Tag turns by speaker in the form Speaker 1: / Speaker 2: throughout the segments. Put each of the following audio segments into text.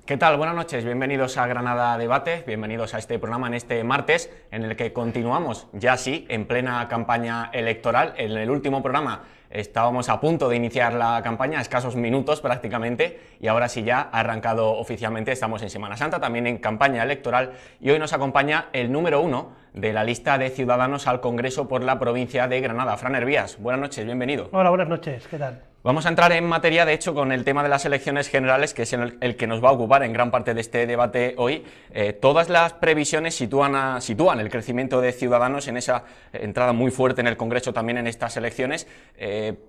Speaker 1: ¿Qué tal? Buenas noches, bienvenidos a Granada Debate, bienvenidos a este programa en este martes en el que continuamos, ya sí, en plena campaña electoral. En el último programa estábamos a punto de iniciar la campaña, a escasos minutos prácticamente, y ahora sí ya ha arrancado oficialmente, estamos en Semana Santa, también en campaña electoral, y hoy nos acompaña el número 1 de la lista de Ciudadanos al Congreso por la provincia de Granada, Fran Hervías. Buenas noches, bienvenido.
Speaker 2: Hola, buenas noches, ¿qué tal?
Speaker 1: Vamos a entrar en materia, de hecho, con el tema de las elecciones generales, que es el que nos va a ocupar en gran parte de este debate hoy. Todas las previsiones sitúan el crecimiento de Ciudadanos en esa entrada muy fuerte en el Congreso también en estas elecciones.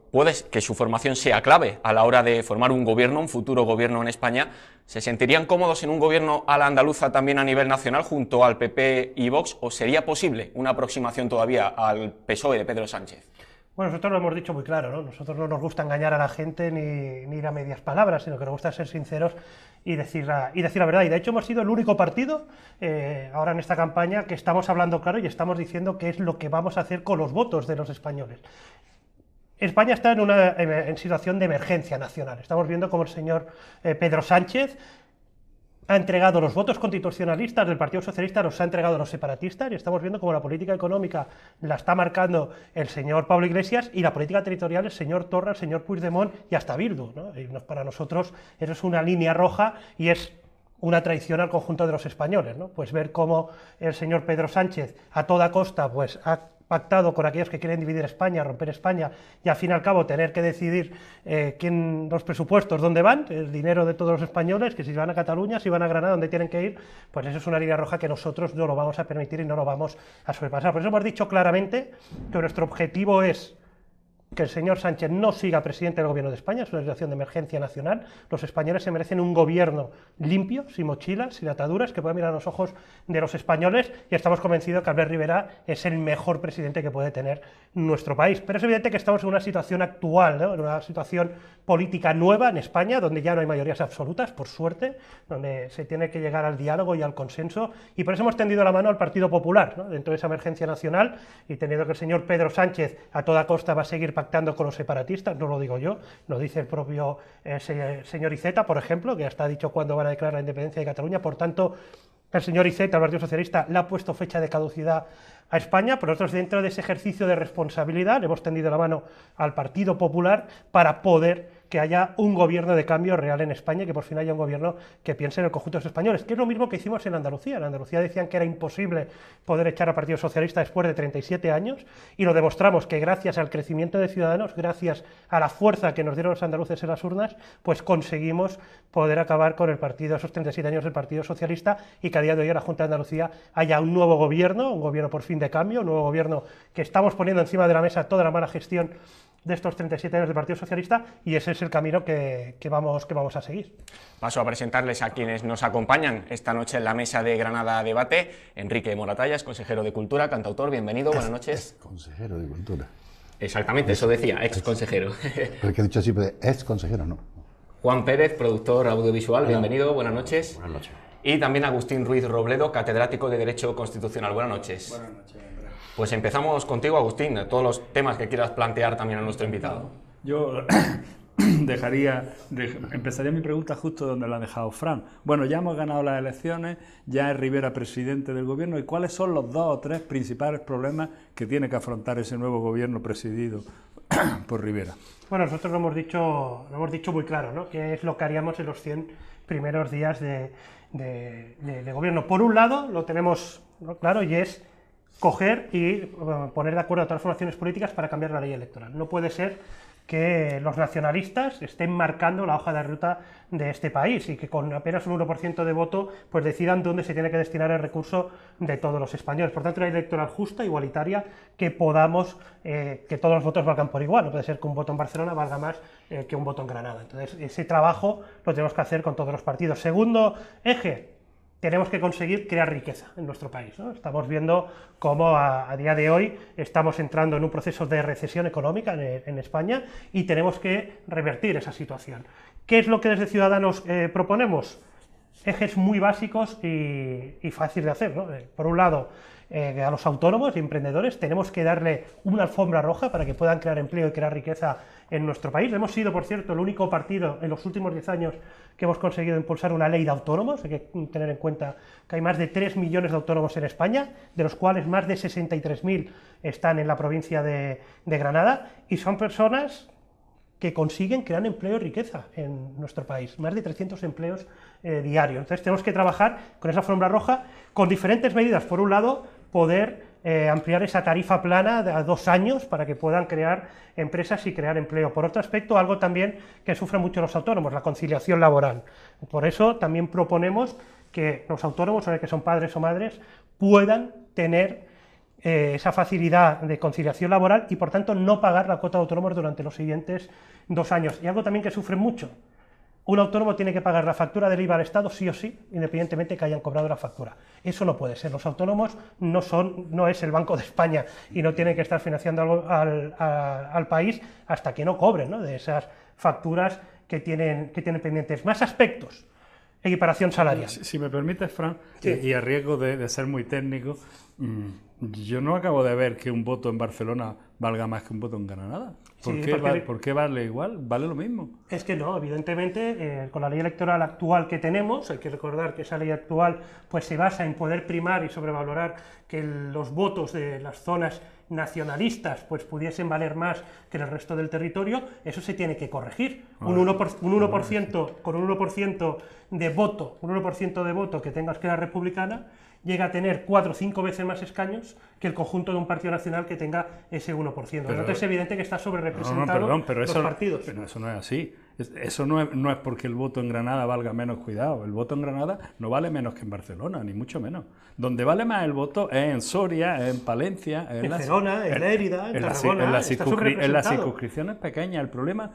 Speaker 1: Puede que su formación sea clave a la hora de formar un gobierno, un futuro gobierno en España. ¿Se sentirían cómodos en un gobierno a la andaluza también a nivel nacional junto al PP y Vox? ¿O sería posible una aproximación todavía al PSOE de Pedro Sánchez?
Speaker 2: Bueno, nosotros lo hemos dicho muy claro, ¿no? Nosotros no nos gusta engañar a la gente ni ir a medias palabras, sino que nos gusta ser sinceros y decir la verdad. Y de hecho hemos sido el único partido ahora en esta campaña que estamos hablando claro y estamos diciendo qué es lo que vamos a hacer con los votos de los españoles. España está en situación de emergencia nacional. Estamos viendo cómo el señor Pedro Sánchez ha entregado los votos constitucionalistas del Partido Socialista, los ha entregado a los separatistas, y estamos viendo cómo la política económica la está marcando el señor Pablo Iglesias y la política territorial el señor Torra, el señor Puigdemont y hasta Bildu, ¿no? Y para nosotros eso es una línea roja y es una traición al conjunto de los españoles, ¿no? Pues ver cómo el señor Pedro Sánchez a toda costa pues ha pactado con aquellos que quieren dividir España, romper España y al fin y al cabo tener que decidir los presupuestos dónde van, el dinero de todos los españoles, que si van a Cataluña, si van a Granada, dónde tienen que ir, pues eso es una línea roja que nosotros no lo vamos a permitir y no lo vamos a sobrepasar. Por eso hemos dicho claramente que nuestro objetivo es que el señor Sánchez no siga presidente del gobierno de España, es una situación de emergencia nacional. Los españoles se merecen un gobierno limpio, sin mochilas, sin ataduras, que pueda mirar a los ojos de los españoles, y estamos convencidos que Albert Rivera es el mejor presidente que puede tener nuestro país. Pero es evidente que estamos en una situación actual, ¿no? En una situación política nueva en España, donde ya no hay mayorías absolutas, por suerte, donde se tiene que llegar al diálogo y al consenso, y por eso hemos tendido la mano al Partido Popular, ¿no? Dentro de esa emergencia nacional, y teniendo que el señor Pedro Sánchez a toda costa va a seguir pactando con los separatistas, no lo digo yo, lo dice el propio señor Iceta, por ejemplo, que hasta ha dicho cuándo van a declarar la independencia de Cataluña. Por tanto, el señor Iceta, el Partido Socialista, le ha puesto fecha de caducidad a España. Por nosotros, dentro de ese ejercicio de responsabilidad, le hemos tendido la mano al Partido Popular para poder que haya un gobierno de cambio real en España y que por fin haya un gobierno que piense en el conjunto de los españoles, que es lo mismo que hicimos en Andalucía. En Andalucía decían que era imposible poder echar al Partido Socialista después de 37 años y lo demostramos que gracias al crecimiento de Ciudadanos, gracias a la fuerza que nos dieron los andaluces en las urnas, pues conseguimos poder acabar con el partido, esos 37 años del Partido Socialista, y que a día de hoy en la Junta de Andalucía haya un nuevo gobierno, un gobierno por fin de cambio, un nuevo gobierno que estamos poniendo encima de la mesa toda la mala gestión de estos 37 años del Partido Socialista, y ese es el camino que vamos a seguir.
Speaker 1: Paso a presentarles a quienes nos acompañan esta noche en la mesa de Granada Debate. Enrique Moratalla, consejero de Cultura, cantautor, bienvenido, buenas noches.
Speaker 3: Consejero de Cultura.
Speaker 1: Exactamente, eso decía, ex consejero.
Speaker 3: Pero que he dicho siempre, ex consejero, no.
Speaker 1: Juan Pérez, productor audiovisual,
Speaker 4: Hola.
Speaker 1: Bienvenido, buenas noches.
Speaker 4: Buenas noches.
Speaker 1: Y también Agustín Ruiz Robledo, catedrático de Derecho Constitucional, buenas noches.
Speaker 5: Buenas noches, Andrés.
Speaker 1: Pues empezamos contigo, Agustín, todos los temas que quieras plantear también a nuestro invitado.
Speaker 5: Yo empezaría mi pregunta justo donde la ha dejado Fran. Bueno, ya hemos ganado las elecciones, ya es Rivera presidente del gobierno, ¿y cuáles son los 2 o 3 principales problemas que tiene que afrontar ese nuevo gobierno presidido por Rivera?
Speaker 2: Bueno, nosotros lo hemos dicho muy claro, ¿no? ¿Qué es lo que haríamos en los 100 primeros días de gobierno? Por un lado, lo tenemos, ¿no?, claro, y es coger y poner de acuerdo a todas las formaciones políticas para cambiar la ley electoral. No puede ser que los nacionalistas estén marcando la hoja de ruta de este país y que con apenas un 1% de voto pues decidan dónde se tiene que destinar el recurso de todos los españoles. Por tanto, una ley electoral justa, igualitaria, que podamos, que todos los votos valgan por igual. No puede ser que un voto en Barcelona valga más que un voto en Granada. Entonces, ese trabajo lo tenemos que hacer con todos los partidos. Segundo eje: tenemos que conseguir crear riqueza en nuestro país, ¿no? Estamos viendo cómo a día de hoy estamos entrando en un proceso de recesión económica en España y tenemos que revertir esa situación. ¿Qué es lo que desde Ciudadanos proponemos? Ejes muy básicos y fáciles de hacer, ¿no? Por un lado, a los autónomos y emprendedores tenemos que darle una alfombra roja para que puedan crear empleo y crear riqueza en nuestro país. Hemos sido, por cierto, el único partido en los últimos 10 años que hemos conseguido impulsar una ley de autónomos. Hay que tener en cuenta que hay más de 3 millones de autónomos en España, de los cuales más de 63.000 están en la provincia de Granada, y son personas que consiguen crear empleo y riqueza en nuestro país, más de 300 empleos diarios. Entonces tenemos que trabajar con esa alfombra roja, con diferentes medidas. Por un lado, poder ampliar esa tarifa plana a 2 años para que puedan crear empresas y crear empleo. Por otro aspecto, algo también que sufren mucho los autónomos, la conciliación laboral. Por eso también proponemos que los autónomos, o que son padres o madres, puedan tener esa facilidad de conciliación laboral y por tanto no pagar la cuota de autónomos durante los siguientes 2 años. Y algo también que sufren mucho: un autónomo tiene que pagar la factura del IVA al Estado sí o sí, independientemente de que hayan cobrado la factura. Eso no puede ser. Los autónomos no es el Banco de España y no tienen que estar financiando al país hasta que no cobren, ¿no?, de esas facturas que tienen pendientes. Más aspectos. Equiparación salarial.
Speaker 5: Si me permites, Fran,
Speaker 2: Sí.
Speaker 5: y a riesgo de ser muy técnico, yo no acabo de ver que un voto en Barcelona valga más que un voto en Granada. ¿Por,
Speaker 2: Sí,
Speaker 5: qué,
Speaker 2: porque-
Speaker 5: ¿Por qué vale igual? Vale lo mismo.
Speaker 2: Es que no, evidentemente, con la ley electoral actual que tenemos, hay que recordar que esa ley actual pues se basa en poder primar y sobrevalorar que los votos de las zonas nacionalistas pues pudiesen valer más que en el resto del territorio. Eso se tiene que corregir. Un 1%, con un 1% de voto, que tenga Esquerra Republicana, llega a tener 4 o 5 veces más escaños que el conjunto de un partido nacional que tenga ese 1%. Entonces es evidente que está sobrerepresentado
Speaker 5: pero
Speaker 2: los
Speaker 5: eso,
Speaker 2: partidos.
Speaker 5: pero eso no es así. Eso no es porque el voto en Granada valga menos, cuidado. El voto en Granada no vale menos que en Barcelona, ni mucho menos. Donde vale más el voto es en Soria, en Palencia,
Speaker 2: En Gerona, en Lérida, en Tarragona,
Speaker 5: en las
Speaker 2: está sobrerepresentado.
Speaker 5: circunscripciones pequeñas. El problema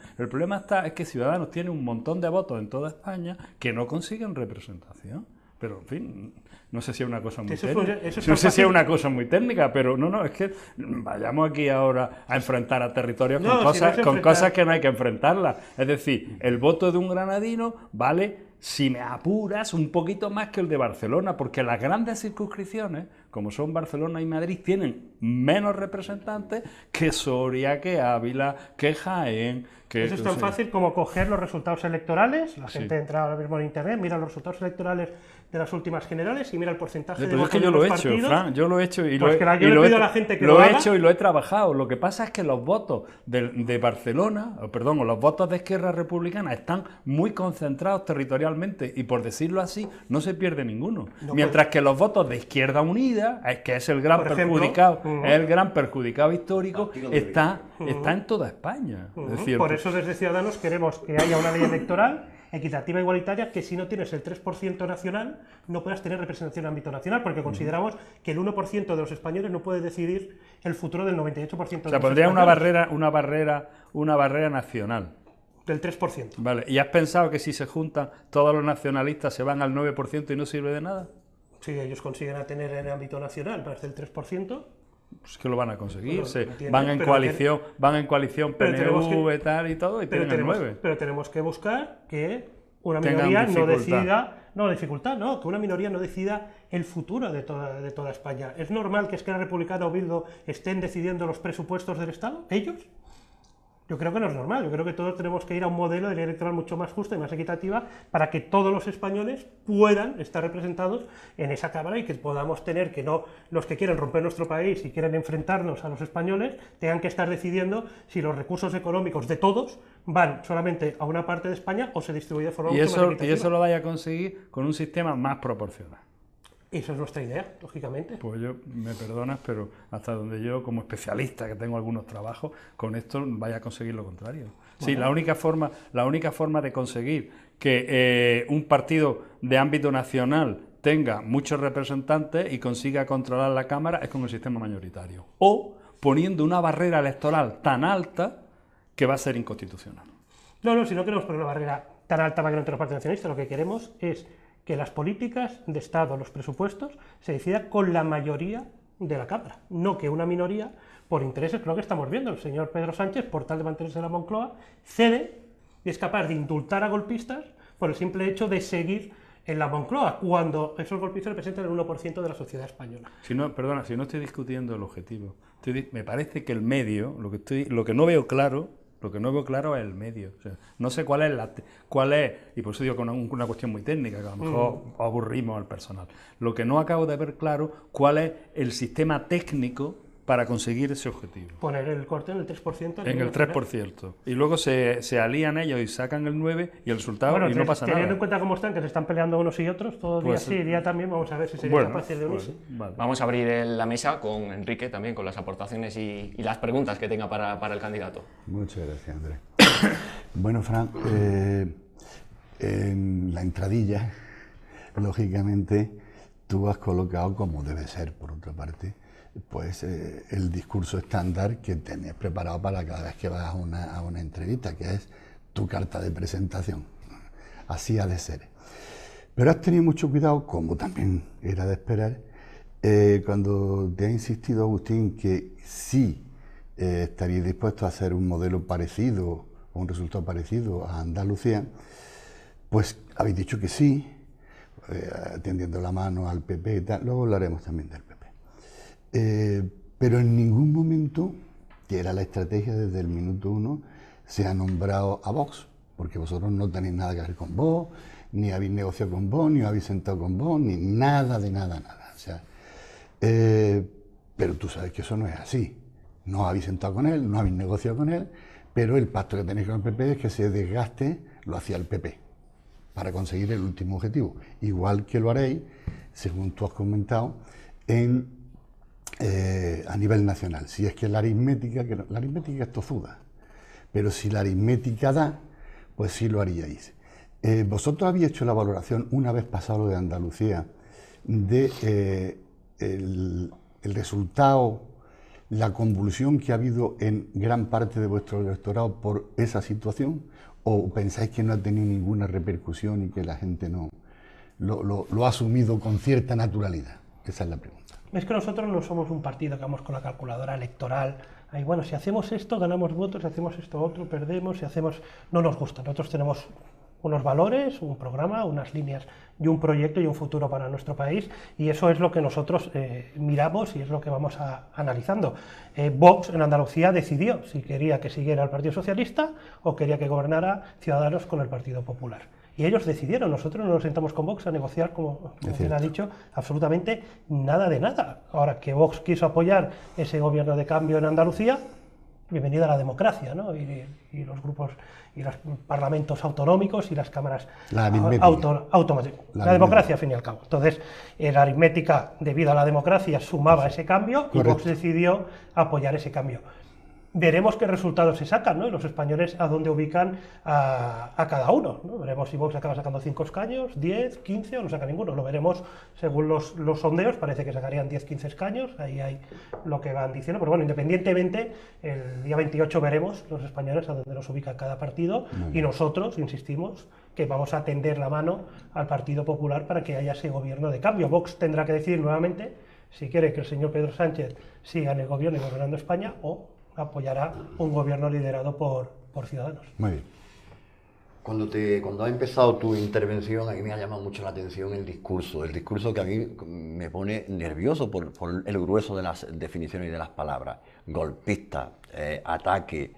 Speaker 5: es que Ciudadanos tiene un montón de votos en toda España que no consiguen representación. Pero, en fin, no sé si es una cosa muy
Speaker 2: Eso
Speaker 5: técnica.
Speaker 2: es
Speaker 5: No sé si
Speaker 2: fácil.
Speaker 5: es una cosa muy técnica, pero no, es que vayamos aquí ahora a enfrentar a territorios
Speaker 2: No, si no es
Speaker 5: con
Speaker 2: enfrentar.
Speaker 5: cosas que no hay que enfrentarlas. Es decir, el voto de un granadino vale, si me apuras, un poquito más que el de Barcelona, porque las grandes circunscripciones, como son Barcelona y Madrid, tienen menos representantes que Soria, que Ávila, que Jaén. Que,
Speaker 2: Eso es tan
Speaker 5: sí.
Speaker 2: fácil como coger los resultados electorales. La
Speaker 5: Sí.
Speaker 2: gente entra ahora mismo en internet, mira los resultados electorales de las últimas generales y mira el porcentaje de
Speaker 5: Pero es
Speaker 2: votos
Speaker 5: que yo
Speaker 2: de
Speaker 5: lo he
Speaker 2: los
Speaker 5: hecho,
Speaker 2: partidos.
Speaker 5: Fran, yo lo he hecho y
Speaker 2: Pues
Speaker 5: lo
Speaker 2: que yo
Speaker 5: y
Speaker 2: le
Speaker 5: lo
Speaker 2: pido a la gente que lo
Speaker 5: he
Speaker 2: haga.
Speaker 5: hecho y lo he trabajado. Lo que pasa es que los votos de Barcelona, o los votos de Esquerra Republicana están muy concentrados territorialmente y, por decirlo así, no se pierde ninguno.
Speaker 2: No,
Speaker 5: Mientras que los votos de Izquierda Unida, que es el gran
Speaker 2: Por ejemplo,
Speaker 5: perjudicado,
Speaker 2: ujú.
Speaker 5: es el gran perjudicado histórico, está en toda España. Es decir,
Speaker 2: Por eso desde Ciudadanos queremos que haya una ley electoral equitativa e igualitaria, que si no tienes el 3% nacional no puedas tener representación en ámbito nacional, porque consideramos que el 1% de los españoles no puede decidir el futuro del 98%
Speaker 5: o
Speaker 2: de
Speaker 5: sea,
Speaker 2: los
Speaker 5: pondría
Speaker 2: españoles.
Speaker 5: una barrera nacional.
Speaker 2: Del 3%.
Speaker 5: Vale, ¿y has pensado que si se juntan todos los nacionalistas se van al 9% y no sirve de nada?
Speaker 2: Si ellos consiguen a tener en el ámbito nacional más del 3%,
Speaker 5: Pues que lo van a conseguir,
Speaker 2: Bueno, entiendo,
Speaker 5: van en
Speaker 2: pero
Speaker 5: coalición
Speaker 2: pero tenemos
Speaker 5: PNV tal y todo y
Speaker 2: pero
Speaker 5: tienen el 9.
Speaker 2: tenemos que buscar que una
Speaker 5: Tengan
Speaker 2: minoría no
Speaker 5: dificultad.
Speaker 2: decida, que una minoría no decida el futuro de toda España. ¿Es normal que Esquerra Republicana o Bildu estén decidiendo los presupuestos del Estado? ¿Ellos? Yo creo que no es normal. Yo creo que todos tenemos que ir a un modelo de ley electoral mucho más justa y más equitativa para que todos los españoles puedan estar representados en esa Cámara y que podamos tener que no los que quieren romper nuestro país y quieren enfrentarnos a los españoles tengan que estar decidiendo si los recursos económicos de todos van solamente a una parte de España o se distribuye de forma
Speaker 5: Y
Speaker 2: mucho más
Speaker 5: eso,
Speaker 2: equitativa.
Speaker 5: y eso lo vaya a conseguir con un sistema más proporcional.
Speaker 2: Esa es nuestra idea, lógicamente.
Speaker 5: Pues yo, me perdonas, pero hasta donde yo, como especialista, que tengo algunos trabajos, con esto vaya a conseguir lo contrario. Sí, la única forma de conseguir que un partido de ámbito nacional tenga muchos representantes y consiga controlar la Cámara es con el sistema mayoritario. O poniendo una barrera electoral tan alta que va a ser inconstitucional.
Speaker 2: No, si no queremos poner una barrera tan alta para que no entre los partidos nacionalistas, lo que queremos es que las políticas de Estado, los presupuestos, se decidan con la mayoría de la Cámara, no que una minoría, por intereses, creo que estamos viendo, el señor Pedro Sánchez, por tal de mantenerse en la Moncloa, cede y es capaz de indultar a golpistas por el simple hecho de seguir en la Moncloa, cuando esos golpistas representan el 1% de la sociedad española.
Speaker 5: Si no estoy discutiendo el objetivo. Me parece que el medio, lo que no veo claro, Lo que no veo claro es el medio. O sea, no sé cuál es, y por eso digo que es una cuestión muy técnica, que a lo mejor aburrimos al personal. Lo que no acabo de ver claro, cuál es el sistema técnico para conseguir ese objetivo.
Speaker 2: Poner el corte en el 3%.
Speaker 5: En el 3%. Y luego se alían ellos y sacan el 9% y el resultado y no pasa nada.
Speaker 2: Teniendo en cuenta cómo están, que se están peleando unos y otros, todo día sí, día también, vamos a ver si sería capaces de unirse.
Speaker 5: Vale.
Speaker 1: Vamos a abrir la mesa con Enrique también, con las aportaciones y las preguntas que tenga para el candidato.
Speaker 3: Muchas gracias, Andrés. Bueno, Fran, en la entradilla, lógicamente, tú has colocado, como debe ser, por otra parte, pues el discurso estándar que tenés preparado para cada vez que vas a una entrevista, que es tu carta de presentación. Así ha de ser. Pero has tenido mucho cuidado, como también era de esperar, cuando te ha insistido Agustín que sí estaríais dispuestos a hacer un modelo parecido, o un resultado parecido a Andalucía, pues habéis dicho que sí, tendiendo la mano al PP y tal. Luego hablaremos también del PP. Pero en ningún momento, que era la estrategia desde el minuto 1, se ha nombrado a Vox, porque vosotros no tenéis nada que ver con Vox, ni habéis negociado con Vox, ni habéis sentado con Vox, ni nada de nada. O sea, pero tú sabes que eso no es así. No habéis sentado con él, no habéis negociado con él, pero el pacto que tenéis con el PP es que ese desgaste lo hacía el PP para conseguir el último objetivo. Igual que lo haréis, según tú has comentado, a nivel nacional. Si es que la aritmética es tozuda, pero si la aritmética da, pues sí lo haríais. Vosotros habéis hecho la valoración, una vez pasado lo de Andalucía, de el resultado, la convulsión que ha habido en gran parte de vuestro electorado por esa situación, o pensáis que no ha tenido ninguna repercusión y que la gente no lo ha asumido con cierta naturalidad. Esa es la pregunta.
Speaker 2: Es que nosotros no somos un partido que vamos con la calculadora electoral. Ahí, bueno, si hacemos esto, ganamos votos, si hacemos esto otro, perdemos, si hacemos... No nos gusta. Nosotros tenemos unos valores, un programa, unas líneas y un proyecto y un futuro para nuestro país, y eso es lo que nosotros miramos y es lo que vamos analizando. Vox en Andalucía decidió si quería que siguiera el Partido Socialista o quería que gobernara Ciudadanos con el Partido Popular. Y ellos decidieron, nosotros no nos sentamos con Vox a negociar, como quien ha dicho, absolutamente nada de nada. Ahora que Vox quiso apoyar ese gobierno de cambio en Andalucía, bienvenida a la democracia, ¿no? Y los grupos y los parlamentos autonómicos y las cámaras autonómicas. La democracia, al fin y al cabo. Entonces, la aritmética, debido a la democracia, sumaba ese cambio. Correcto. Y Vox decidió apoyar ese cambio. Veremos qué resultados se sacan, ¿no? Y los españoles a dónde ubican a cada uno, ¿no? Veremos si Vox acaba sacando 5 escaños, 10, 15 o no saca ninguno. Lo veremos según los sondeos, parece que sacarían 10, 15 escaños, ahí hay lo que van diciendo. Pero bueno, independientemente, el día 28 veremos los españoles a dónde nos ubica cada partido y nosotros, insistimos, que vamos a tender la mano al Partido Popular para que haya ese gobierno de cambio. Vox tendrá que decidir nuevamente si quiere que el señor Pedro Sánchez siga en el gobierno y gobernando España o apoyará un gobierno liderado por Ciudadanos.
Speaker 3: Muy bien.
Speaker 4: Cuando ha empezado tu intervención, a mí me ha llamado mucho la atención el discurso que a mí me pone nervioso por el grueso de las definiciones y de las palabras. Golpista, ataque.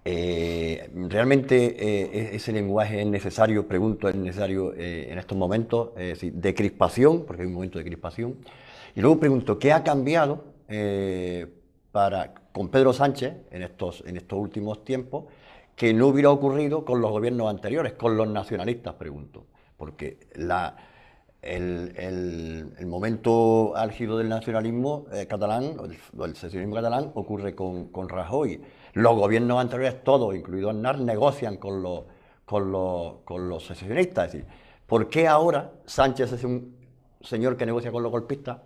Speaker 4: ¿Realmente ese lenguaje es necesario? Pregunto, ¿es necesario en estos momentos de crispación? Porque hay un momento de crispación. Y luego pregunto, ¿qué ha cambiado con Pedro Sánchez en estos últimos tiempos que no hubiera ocurrido con los gobiernos anteriores, con los nacionalistas, pregunto? Porque el momento álgido del nacionalismo catalán, o el secesionismo catalán, ocurre con Rajoy. Los gobiernos anteriores, todos, incluido Aznar, negocian con los secesionistas. Es decir, ¿por qué ahora Sánchez es un señor que negocia con los golpistas?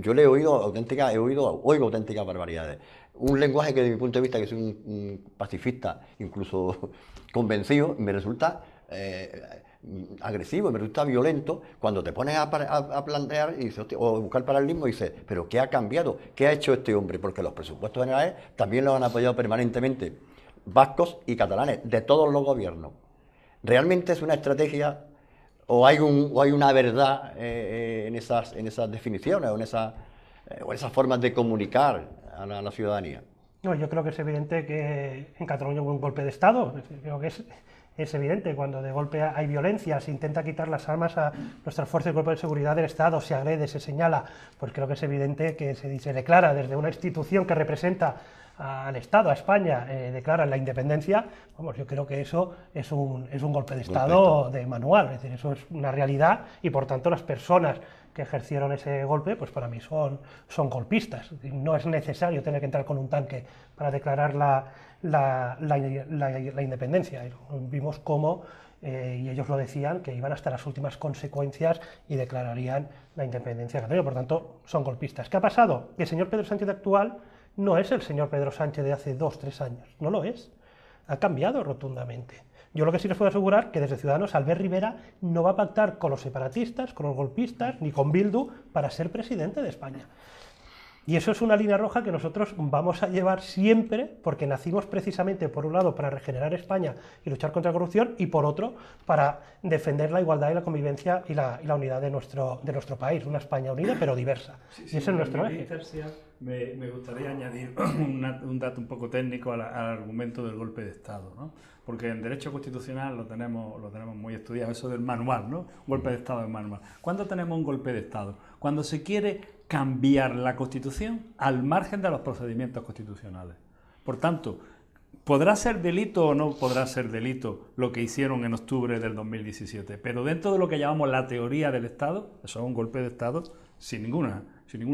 Speaker 4: Yo le he oído oigo auténticas barbaridades. Un lenguaje que, desde mi punto de vista, que soy un pacifista, incluso convencido, me resulta agresivo, me resulta violento, cuando te pones a plantear y dices, o buscar paralelismo y dices, ¿pero qué ha cambiado? ¿Qué ha hecho este hombre? Porque los presupuestos generales también los han apoyado permanentemente vascos y catalanes, de todos los gobiernos. ¿Realmente es una estrategia o hay una verdad en esas definiciones o en esas formas de comunicar a la ciudadanía?
Speaker 2: No, yo creo que es evidente que en Cataluña hubo un golpe de Estado. Es decir, creo que es evidente, cuando de golpe hay violencia, se intenta quitar las armas a nuestras fuerzas y cuerpos de seguridad del Estado, se agrede, se señala, pues creo que es evidente que se declara desde una institución que representa al Estado, a España, declara la independencia. Vamos, yo creo que eso es un golpe de Estado de manual, es decir, eso es una realidad y por tanto las personas que ejercieron ese golpe, pues para mí son golpistas. No es necesario tener que entrar con un tanque para declarar la independencia. Vimos cómo, y ellos lo decían, que iban hasta las últimas consecuencias y declararían la independencia de Cataluña. Por tanto, son golpistas. ¿Qué ha pasado? Que el señor Pedro Sánchez actual no es el señor Pedro Sánchez de hace 2 o 3 años. No lo es. Ha cambiado rotundamente. Yo lo que sí les puedo asegurar que desde Ciudadanos Albert Rivera no va a pactar con los separatistas, con los golpistas, ni con Bildu para ser presidente de España. Y eso es una línea roja que nosotros vamos a llevar siempre, porque nacimos precisamente, por un lado, para regenerar España y luchar contra la corrupción, y por otro, para defender la igualdad y la convivencia y la unidad de nuestro país, una España unida pero diversa.
Speaker 5: Sí,
Speaker 2: y ese es nuestro eje.
Speaker 5: Me gustaría añadir un dato un poco técnico al argumento del golpe de Estado, ¿no? Porque en derecho constitucional lo tenemos muy estudiado, eso del manual, ¿no? Un golpe de Estado es manual. ¿Cuándo tenemos un golpe de Estado? Cuando se quiere cambiar la Constitución al margen de los procedimientos constitucionales. Por tanto, ¿podrá ser delito o no podrá ser delito lo que hicieron en octubre del 2017? Pero dentro de lo que llamamos la teoría del Estado, eso es un golpe de Estado sin ninguna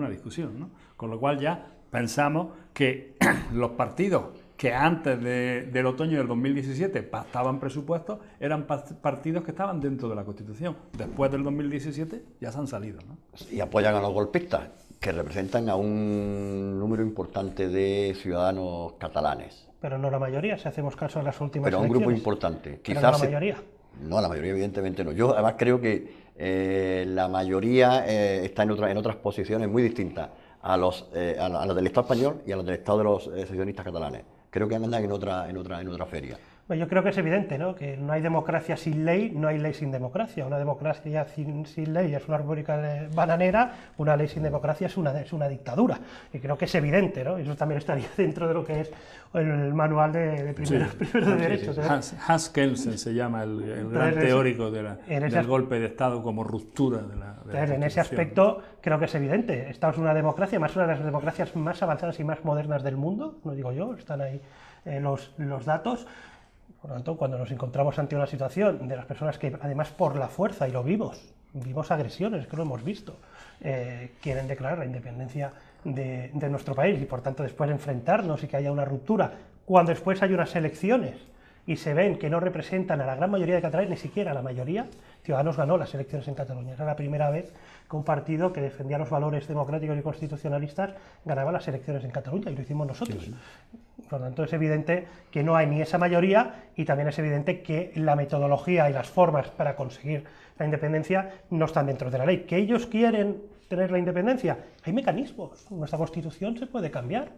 Speaker 5: discusión, ¿no? Con lo cual ya pensamos que los partidos que antes del otoño del 2017 pactaban presupuestos eran partidos que estaban dentro de la Constitución. Después del 2017 ya se han salido, ¿no?
Speaker 4: Y apoyan a los golpistas, que representan a un número importante de ciudadanos catalanes.
Speaker 2: Pero no la mayoría, si hacemos caso a las últimas
Speaker 4: Pero a un
Speaker 2: elecciones.
Speaker 4: grupo importante.
Speaker 2: Pero no la mayoría.
Speaker 4: No, la mayoría evidentemente no. Yo además creo que la mayoría está en otras posiciones muy distintas a las del Estado español y a las del Estado de los secesionistas catalanes. Creo que andan en otra feria.
Speaker 2: Bueno, yo creo que es evidente, ¿no? Que no hay democracia sin ley, no hay ley sin democracia. Una democracia sin ley es una república bananera, una ley sin democracia es una dictadura. Y creo que es evidente, ¿no? Eso también estaría dentro de lo que es el manual de primeros de derechos.
Speaker 5: Sí. Hans Kelsen se llama el gran teórico del golpe de Estado como ruptura de la
Speaker 2: en ese aspecto creo que es evidente. Esta es una democracia, más una de las democracias más avanzadas y más modernas del mundo, no digo yo, están ahí los datos. Por lo tanto, cuando nos encontramos ante una situación de las personas que, además por la fuerza, y lo vimos agresiones, que lo hemos visto, quieren declarar la independencia de nuestro país y por tanto después enfrentarnos y que haya una ruptura, cuando después hay unas elecciones y se ven que no representan a la gran mayoría de catalanes, ni siquiera a la mayoría, Ciudadanos ganó las elecciones en Cataluña. Era la primera vez que un partido que defendía los valores democráticos y constitucionalistas ganaba las elecciones en Cataluña, y lo hicimos nosotros. Sí. Por lo tanto, es evidente que no hay ni esa mayoría, y también es evidente que la metodología y las formas para conseguir la independencia no están dentro de la ley. ¿Que ellos quieren tener la independencia? Hay mecanismos. Nuestra Constitución se puede cambiar.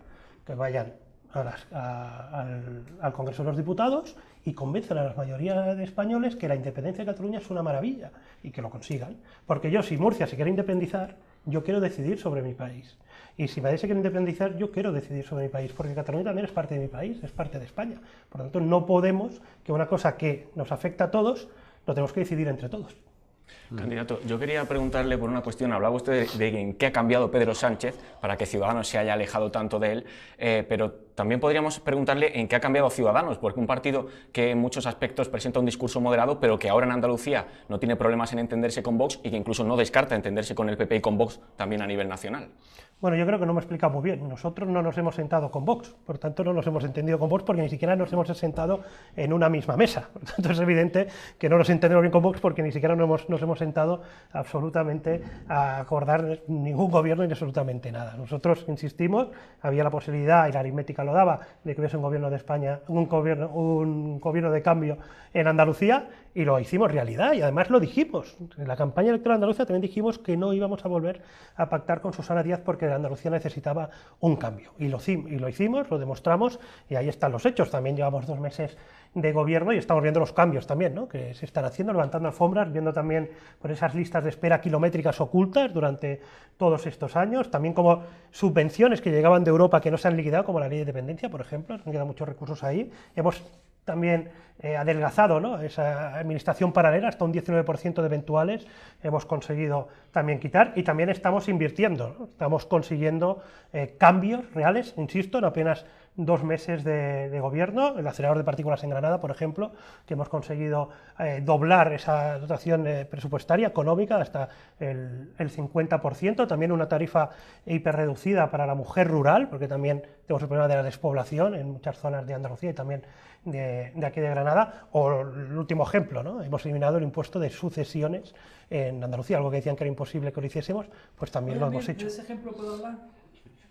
Speaker 2: Que vayan al Congreso de los Diputados y convencen a la mayoría de españoles que la independencia de Cataluña es una maravilla y que lo consigan. Porque yo, si Murcia se quiere independizar, yo quiero decidir sobre mi país. Y si Madrid se quiere independizar, yo quiero decidir sobre mi país, porque Cataluña también es parte de mi país, es parte de España. Por lo tanto, no podemos que una cosa que nos afecta a todos, lo tenemos que decidir entre todos.
Speaker 1: Candidato, yo quería preguntarle por una cuestión. Hablaba usted de en qué ha cambiado Pedro Sánchez para que Ciudadanos se haya alejado tanto de él, pero también podríamos preguntarle en qué ha cambiado Ciudadanos, porque un partido que en muchos aspectos presenta un discurso moderado, pero que ahora en Andalucía no tiene problemas en entenderse con Vox y que incluso no descarta entenderse con el PP y con Vox también a nivel nacional.
Speaker 2: Bueno, yo creo que no me he explicado muy bien. Nosotros no nos hemos sentado con Vox, por tanto no nos hemos entendido con Vox porque ni siquiera nos hemos sentado en una misma mesa. Por tanto, es evidente que no nos entendemos bien con Vox porque ni siquiera nos hemos sentado absolutamente a acordar ningún gobierno ni absolutamente nada. Nosotros insistimos, había la posibilidad, y la aritmética lo daba, de que hubiese un gobierno de España, un gobierno de cambio en Andalucía, y lo hicimos realidad, y además lo dijimos. En la campaña electoral de Andalucía también dijimos que no íbamos a volver a pactar con Susana Díaz porque Andalucía necesitaba un cambio. Y lo hicimos, lo demostramos, y ahí están los hechos. También llevamos 2 meses de gobierno y estamos viendo los cambios también, ¿no?, que se están haciendo, levantando alfombras, viendo también por esas listas de espera kilométricas ocultas durante todos estos años, también como subvenciones que llegaban de Europa que no se han liquidado, como la ley de dependencia, por ejemplo, han quedado muchos recursos ahí. Hemos también adelgazado, ¿no?, esa administración paralela, hasta un 19% de eventuales hemos conseguido también quitar, y también estamos invirtiendo, ¿no?, estamos consiguiendo cambios reales, insisto, en apenas 2 meses de gobierno. El acelerador de partículas en Granada, por ejemplo, que hemos conseguido doblar esa dotación presupuestaria económica hasta el 50%, también una tarifa hiperreducida para la mujer rural, porque también tenemos el problema de la despoblación en muchas zonas de Andalucía y también de aquí de Granada, o el último ejemplo, ¿no?, hemos eliminado el impuesto de sucesiones en Andalucía, algo que decían que era imposible que lo hiciésemos, pues también lo hemos hecho.
Speaker 5: ¿De ese ejemplo puedo hablar?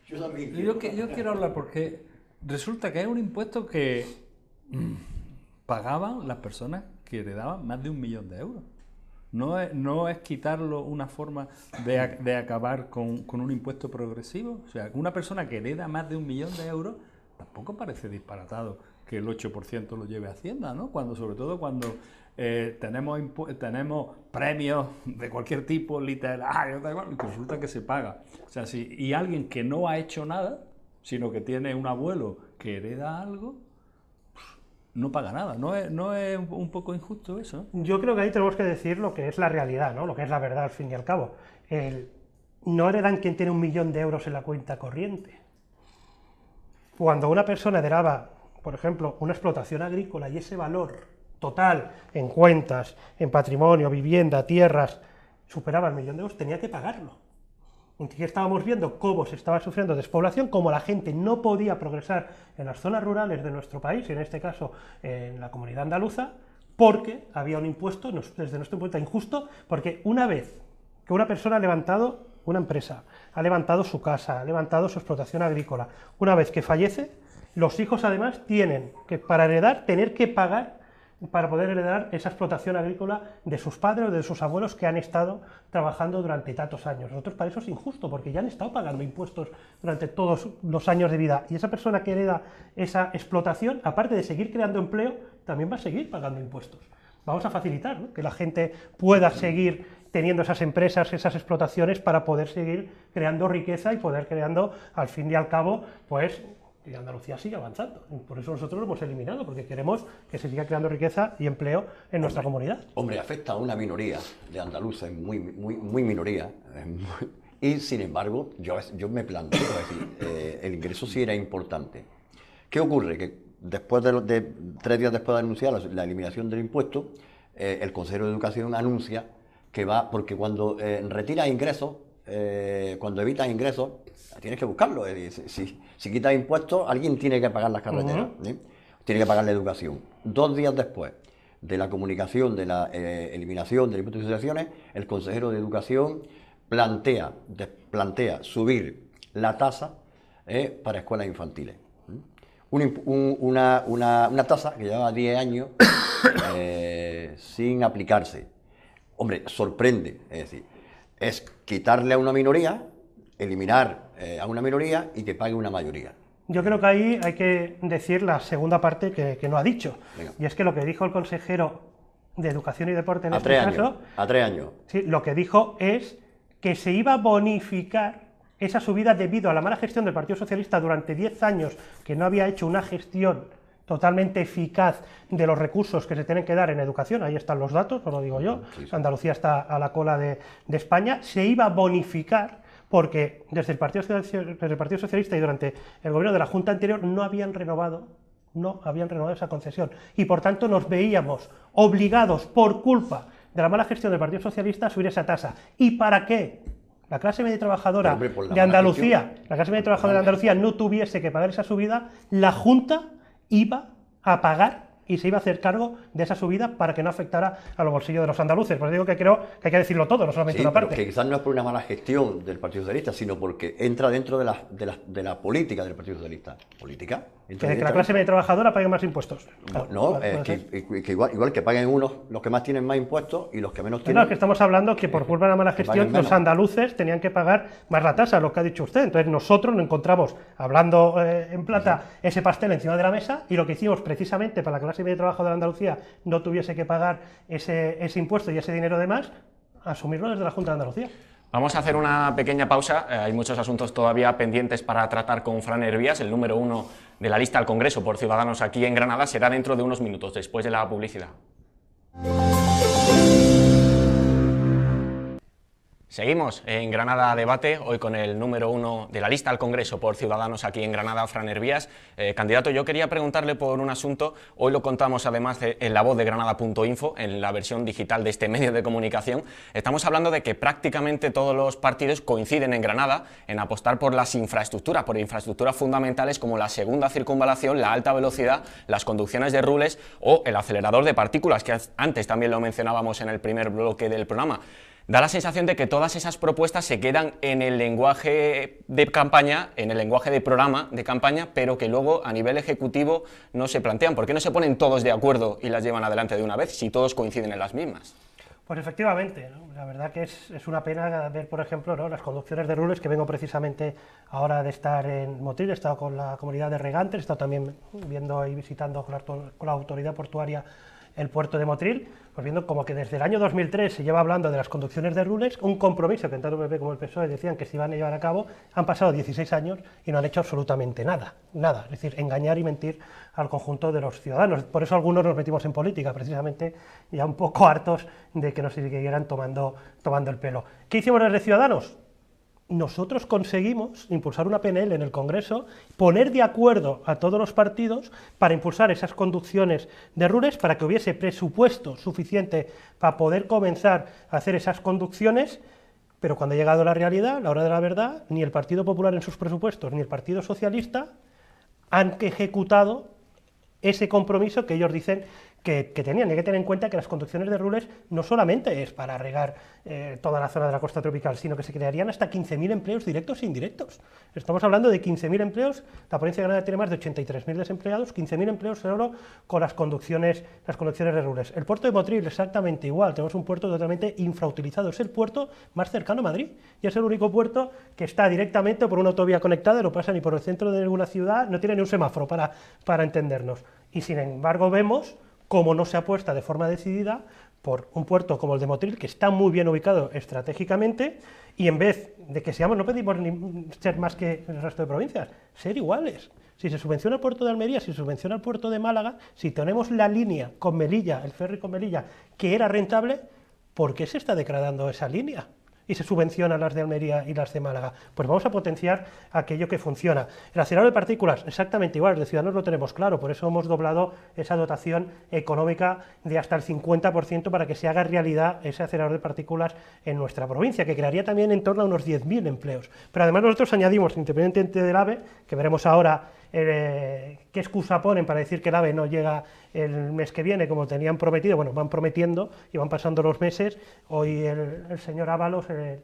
Speaker 4: Yo también.
Speaker 5: Yo quiero hablar porque resulta que es un impuesto que pagaban las personas que heredaban más de 1 millón de euros. No es quitarlo una forma de acabar con un impuesto progresivo. O sea, una persona que hereda más de 1 millón de euros tampoco parece disparatado que el 8% lo lleve a Hacienda, ¿no? Sobre todo cuando tenemos premios de cualquier tipo, literarios, y resulta que se paga. O sea, y alguien que no ha hecho nada, sino que tiene un abuelo que hereda algo, no paga nada. ¿No es un poco injusto eso?
Speaker 2: Yo creo que ahí tenemos que decir lo que es la realidad, ¿no?, lo que es la verdad al fin y al cabo. No heredan quien tiene 1 millón de euros en la cuenta corriente. Cuando una persona heredaba, por ejemplo, una explotación agrícola y ese valor total en cuentas, en patrimonio, vivienda, tierras, superaba el 1 millón de euros, tenía que pagarlo. Y estábamos viendo cómo se estaba sufriendo despoblación, cómo la gente no podía progresar en las zonas rurales de nuestro país, y en este caso en la comunidad andaluza, porque había un impuesto, desde nuestro punto de vista injusto, porque una vez que una persona ha levantado una empresa, ha levantado su casa, ha levantado su explotación agrícola, una vez que fallece, los hijos además tienen que, para heredar, tener que pagar para poder heredar esa explotación agrícola de sus padres o de sus abuelos que han estado trabajando durante tantos años. Nosotros para eso es injusto, porque ya han estado pagando impuestos durante todos los años de vida, y esa persona que hereda esa explotación, aparte de seguir creando empleo, también va a seguir pagando impuestos. Vamos a facilitar, ¿no?, que la gente pueda seguir teniendo esas empresas, esas explotaciones, para poder seguir creando riqueza y poder creando, al fin y al cabo, pues, y Andalucía sigue avanzando. Y por eso nosotros lo hemos eliminado, porque queremos que se siga creando riqueza y empleo en nuestra comunidad.
Speaker 4: Hombre, afecta a una minoría de andaluces, muy minoría, y sin embargo, yo me planteo, decir, el ingreso sí era importante. ¿Qué ocurre? Que después de 3 días después de anunciar la eliminación del impuesto, el consejero de Educación anuncia que va, porque cuando retiras ingresos, cuando evitas ingresos, tienes que buscarlo. Si quitas impuestos, alguien tiene que pagar las carreteras, tiene que pagar la educación. 2 días después de la comunicación de la eliminación del impuesto de sucesiones, el consejero de Educación plantea subir la tasa para escuelas infantiles. Una tasa que llevaba 10 años sin aplicarse. Hombre, sorprende, es decir, es quitarle a una minoría, eliminar a una minoría y que pague una mayoría.
Speaker 2: Yo creo que ahí hay que decir la segunda parte que no ha dicho. Venga. Y es que lo que dijo el consejero de Educación y Deporte en este caso...
Speaker 4: A 3 años.
Speaker 2: Sí, lo que dijo es que se iba a bonificar esa subida debido a la mala gestión del Partido Socialista durante 10 años, que no había hecho una gestión totalmente eficaz de los recursos que se tienen que dar en educación. Ahí están los datos, no lo digo yo. Sí. Andalucía está a la cola de España. Se iba a bonificar porque desde el Partido Socialista y durante el gobierno de la Junta anterior no habían renovado esa concesión, y por tanto nos veíamos obligados por culpa de la mala gestión del Partido Socialista a subir esa tasa. ¿Y para qué la clase media trabajadora de Andalucía, no tuviese que pagar esa subida? La Junta iba a pagar y se iba a hacer cargo de esa subida para que no afectara a los bolsillos de los andaluces. Por eso digo que creo que hay que decirlo todo, no solamente una parte.
Speaker 4: Que quizás no es por una mala gestión del Partido Socialista, sino porque entra dentro de la política del Partido Socialista. ¿Política?
Speaker 2: Que la clase media trabajadora pague más impuestos.
Speaker 4: Claro, que igual que paguen unos los que más tienen más impuestos y los que menos tienen...
Speaker 2: No, que estamos hablando que por culpa de la mala gestión los andaluces tenían que pagar más la tasa, lo que ha dicho usted. Entonces nosotros nos encontramos, hablando en plata, ese pastel encima de la mesa, y lo que hicimos precisamente para la clase clase media trabajadora de Andalucía no tuviese que pagar ese impuesto y ese dinero de más, asumirlo desde la Junta de Andalucía.
Speaker 1: Vamos a hacer una pequeña pausa, hay muchos asuntos todavía pendientes para tratar con Fran Hervías, el número 1 de la lista al Congreso por Ciudadanos aquí en Granada, será dentro de unos minutos, después de la publicidad. Seguimos en Granada Debate, hoy con el número 1 de la lista al Congreso por Ciudadanos aquí en Granada, Fran Hervías. Candidato, yo quería preguntarle por un asunto, hoy lo contamos además en la voz de Granada.info, en la versión digital de este medio de comunicación. Estamos hablando de que prácticamente todos los partidos coinciden en Granada en apostar por las infraestructuras, por infraestructuras fundamentales como la segunda circunvalación, la alta velocidad, las conducciones de rules o el acelerador de partículas, que antes también lo mencionábamos en el primer bloque del programa. Da la sensación de que todas esas propuestas se quedan en el lenguaje de campaña, en el lenguaje de programa de campaña, pero que luego a nivel ejecutivo no se plantean. ¿Por qué no se ponen todos de acuerdo y las llevan adelante de una vez si todos coinciden en las mismas?
Speaker 2: Pues efectivamente, ¿no? La verdad que es una pena ver, por ejemplo, ¿no?, las conducciones de rules, que vengo precisamente ahora de estar en Motril, he estado con la comunidad de regantes, he estado también viendo y visitando con la autoridad portuaria el puerto de Motril, pues viendo como que desde el año 2003 se lleva hablando de las conducciones de rules, un compromiso que tanto el PP como el PSOE decían que se iban a llevar a cabo, han pasado 16 años y no han hecho absolutamente nada, es decir, engañar y mentir al conjunto de los ciudadanos. Por eso algunos nos metimos en política, precisamente ya un poco hartos de que nos siguieran tomando el pelo. ¿Qué hicimos desde Ciudadanos? Nosotros conseguimos impulsar una PNL en el Congreso, poner de acuerdo a todos los partidos para impulsar esas conducciones de rules, para que hubiese presupuesto suficiente para poder comenzar a hacer esas conducciones, pero cuando ha llegado la realidad, la hora de la verdad, ni el Partido Popular en sus presupuestos, ni el Partido Socialista han ejecutado ese compromiso que ellos dicen que tenían. Hay que tener en cuenta que las conducciones de rules no solamente es para regar toda la zona de la costa tropical, sino que se crearían hasta 15.000 empleos directos e indirectos. Estamos hablando de 15.000 empleos, la provincia de Granada tiene más de 83.000 desempleados, 15.000 empleos solo con las conducciones de rules. El puerto de Motril exactamente igual, tenemos un puerto totalmente infrautilizado, es el puerto más cercano a Madrid y es el único puerto que está directamente por una autovía conectada, no pasa ni por el centro de ninguna ciudad, no tiene ni un semáforo para entendernos. Y sin embargo vemos cómo no se apuesta de forma decidida por un puerto como el de Motril, que está muy bien ubicado estratégicamente, y en vez de que seamos, no pedimos ni ser más que el resto de provincias, ser iguales. Si se subvenciona el puerto de Almería, si se subvenciona el puerto de Málaga, si tenemos la línea con Melilla, el ferry con Melilla, que era rentable, ¿por qué se está degradando esa línea? Y se subvencionan las de Almería y las de Málaga. Pues vamos a potenciar aquello que funciona. El acelerador de partículas, exactamente igual, de Ciudadanos lo tenemos claro, por eso hemos doblado esa dotación económica de hasta el 50% para que se haga realidad ese acelerador de partículas en nuestra provincia, que crearía también en torno a unos 10.000 empleos. Pero además nosotros añadimos, independientemente del AVE, que veremos ahora qué excusa ponen para decir que el AVE no llega el mes que viene como tenían prometido. Bueno, van prometiendo y van pasando los meses. Hoy el señor Ábalos, el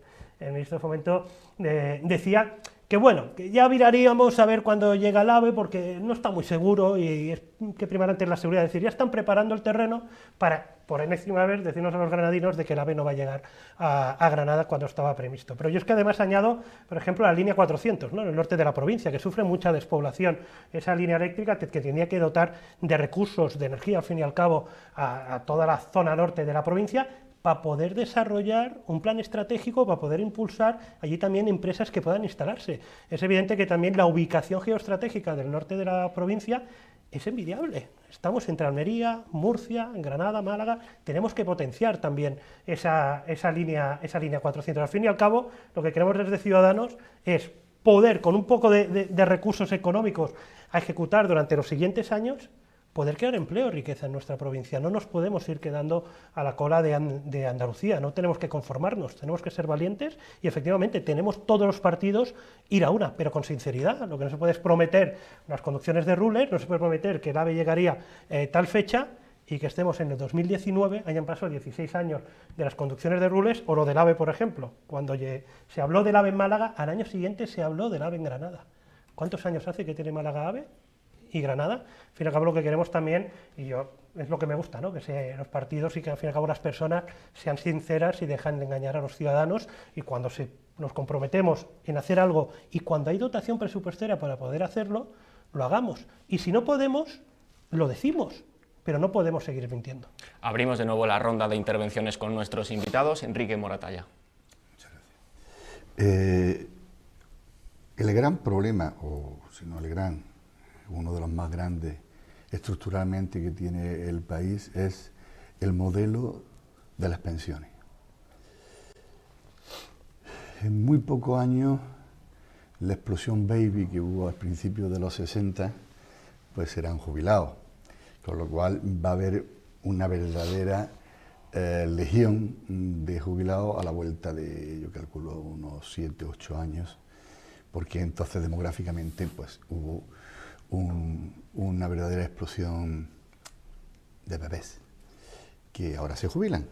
Speaker 2: ministro de Fomento, decía que bueno, que ya miraríamos a ver cuándo llega el AVE porque no está muy seguro y es que primar antes la seguridad, es decir, ya están preparando el terreno para, por enésima vez, decirnos a los granadinos de que el AVE no va a llegar a Granada cuando estaba previsto. Pero yo es que además añado, por ejemplo, la línea 400, ¿no?, en el norte de la provincia, que sufre mucha despoblación, esa línea eléctrica que tenía que dotar de recursos, de energía, al fin y al cabo, a toda la zona norte de la provincia, para poder desarrollar un plan estratégico, para poder impulsar allí también empresas que puedan instalarse. Es evidente que también la ubicación geoestratégica del norte de la provincia es envidiable. Estamos entre Almería, Murcia, Granada, Málaga, tenemos que potenciar también esa línea 400. Al fin y al cabo, lo que queremos desde Ciudadanos es poder, con un poco de recursos económicos a ejecutar durante los siguientes años, poder crear empleo y riqueza en nuestra provincia. No nos podemos ir quedando a la cola de Andalucía, no tenemos que conformarnos, tenemos que ser valientes y efectivamente tenemos todos los partidos ir a una, pero con sinceridad. Lo que no se puede es prometer las conducciones de rules, no se puede prometer que el AVE llegaría tal fecha y que estemos en el 2019, hayan pasado 16 años de las conducciones de rules, o lo del AVE, por ejemplo. Cuando se habló del AVE en Málaga, al año siguiente se habló del AVE en Granada. ¿Cuántos años hace que tiene Málaga AVE y Granada? Al fin y al cabo lo que queremos también, y yo es lo que me gusta, ¿no?, que los partidos y que al fin y al cabo las personas sean sinceras y dejan de engañar a los ciudadanos, y cuando nos comprometemos en hacer algo y cuando hay dotación presupuestaria para poder hacerlo, lo hagamos. Y si no podemos, lo decimos. pero no podemos seguir mintiendo.
Speaker 1: Abrimos de nuevo la ronda de intervenciones con nuestros invitados. Enrique Moratalla.
Speaker 3: El gran problema, o si no el gran, uno de los más grandes estructuralmente que tiene el país es el modelo de las pensiones. En muy pocos años, la explosión baby que hubo al principio de los 60, pues serán jubilados, con lo cual va a haber una verdadera legión de jubilados a la vuelta de, yo calculo, unos 7, 8 años, porque entonces demográficamente pues hubo una verdadera explosión de bebés que ahora se jubilan.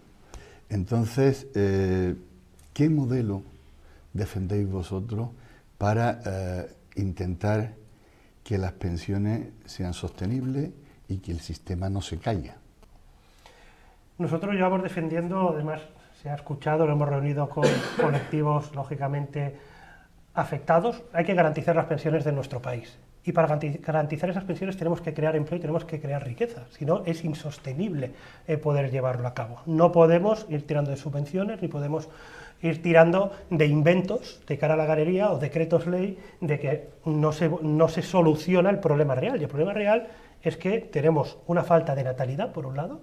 Speaker 3: Entonces, ¿qué modelo defendéis vosotros para intentar que las pensiones sean sostenibles y que el sistema no se caiga?
Speaker 2: Nosotros llevamos defendiendo, además se ha escuchado, lo hemos reunido con colectivos lógicamente afectados, hay que garantizar las pensiones de nuestro país. Y para garantizar esas pensiones tenemos que crear empleo y tenemos que crear riqueza, si no es insostenible poder llevarlo a cabo. No podemos ir tirando de subvenciones ni podemos ir tirando de inventos de cara a la galería o decretos ley de que no se soluciona el problema real. Y el problema real es que tenemos una falta de natalidad, por un lado,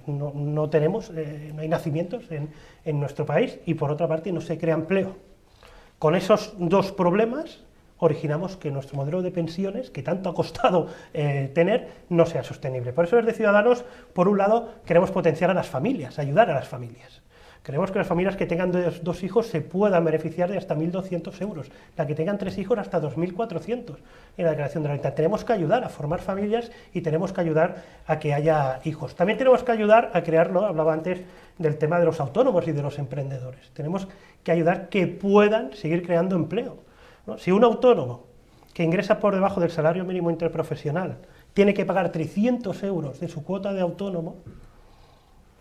Speaker 2: no hay nacimientos en nuestro país, y por otra parte no se crea empleo. Con esos dos problemas originamos que nuestro modelo de pensiones, que tanto ha costado tener, no sea sostenible. Por eso desde Ciudadanos, por un lado, queremos potenciar a las familias, ayudar a las familias. Queremos que las familias que tengan dos hijos se puedan beneficiar de hasta 1.200 euros, la que tengan 3 hijos hasta 2.400 en la declaración de la renta. Tenemos que ayudar a formar familias y tenemos que ayudar a que haya hijos. También tenemos que ayudar a crear, ¿no? Hablaba antes del tema de los autónomos y de los emprendedores. Tenemos que ayudar que puedan seguir creando empleo, ¿no? Si un autónomo que ingresa por debajo del salario mínimo interprofesional tiene que pagar 300 euros de su cuota de autónomo,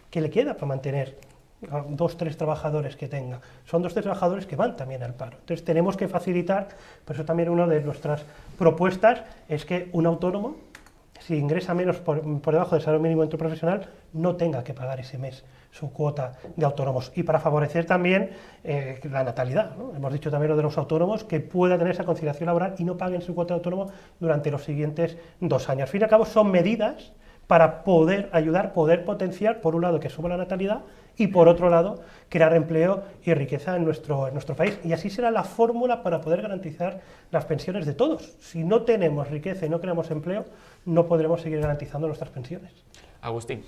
Speaker 2: ¿qué le queda para mantener a 2 o 3 trabajadores que tenga? Son 2 o 3 trabajadores que van también al paro. Entonces tenemos que facilitar, por eso también una de nuestras propuestas es que un autónomo, si ingresa menos por debajo del salario mínimo interprofesional, no tenga que pagar ese mes su cuota de autónomos. Y para favorecer también la natalidad, ¿no? Hemos dicho también lo de los autónomos, que pueda tener esa conciliación laboral y no paguen su cuota de autónomo durante los siguientes 2 años. Al fin y al cabo son medidas para poder ayudar, poder potenciar, por un lado, que suba la natalidad y, por otro lado, crear empleo y riqueza en nuestro país. Y así será la fórmula para poder garantizar las pensiones de todos. Si no tenemos riqueza y no creamos empleo, no podremos seguir garantizando nuestras pensiones.
Speaker 1: Agustín.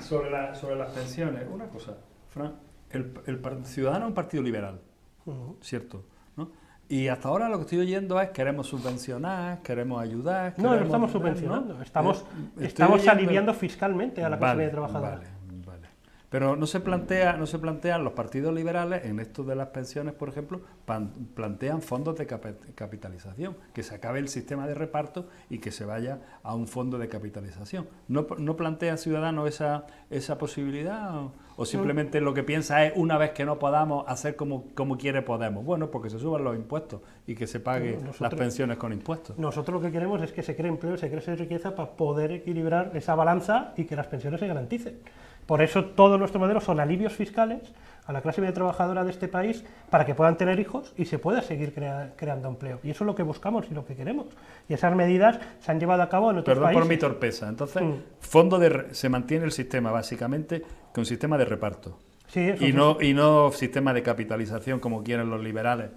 Speaker 5: Sobre las pensiones, una cosa, Fran, el Ciudadanos es un partido liberal, ¿cierto? ¿No? Y hasta ahora lo que estoy oyendo es queremos subvencionar, queremos ayudar...
Speaker 2: No estamos subvencionando, ¿no? Estamos aliviando fiscalmente a la clase media trabajadora.
Speaker 5: Vale. Pero no se plantean los partidos liberales, en esto de las pensiones, por ejemplo, plantean fondos de capitalización, que se acabe el sistema de reparto y que se vaya a un fondo de capitalización. ¿No plantea Ciudadanos esa posibilidad? ¿O simplemente lo que piensa es, una vez que no podamos, hacer como quiere Podemos? Bueno, porque se suban los impuestos y que se paguen las pensiones con impuestos.
Speaker 2: Nosotros lo que queremos es que se cree empleo, se cree riqueza para poder equilibrar esa balanza y que las pensiones se garanticen. Por eso todo nuestro modelo son alivios fiscales a la clase media trabajadora de este país para que puedan tener hijos y se pueda seguir creando empleo. Y eso es lo que buscamos y lo que queremos. Y esas medidas se han llevado a cabo en otros países.
Speaker 5: Perdón por mi torpeza. Entonces, se mantiene el sistema básicamente con sistema de reparto.
Speaker 2: Sí,
Speaker 5: y no sistema de capitalización como quieren los liberales.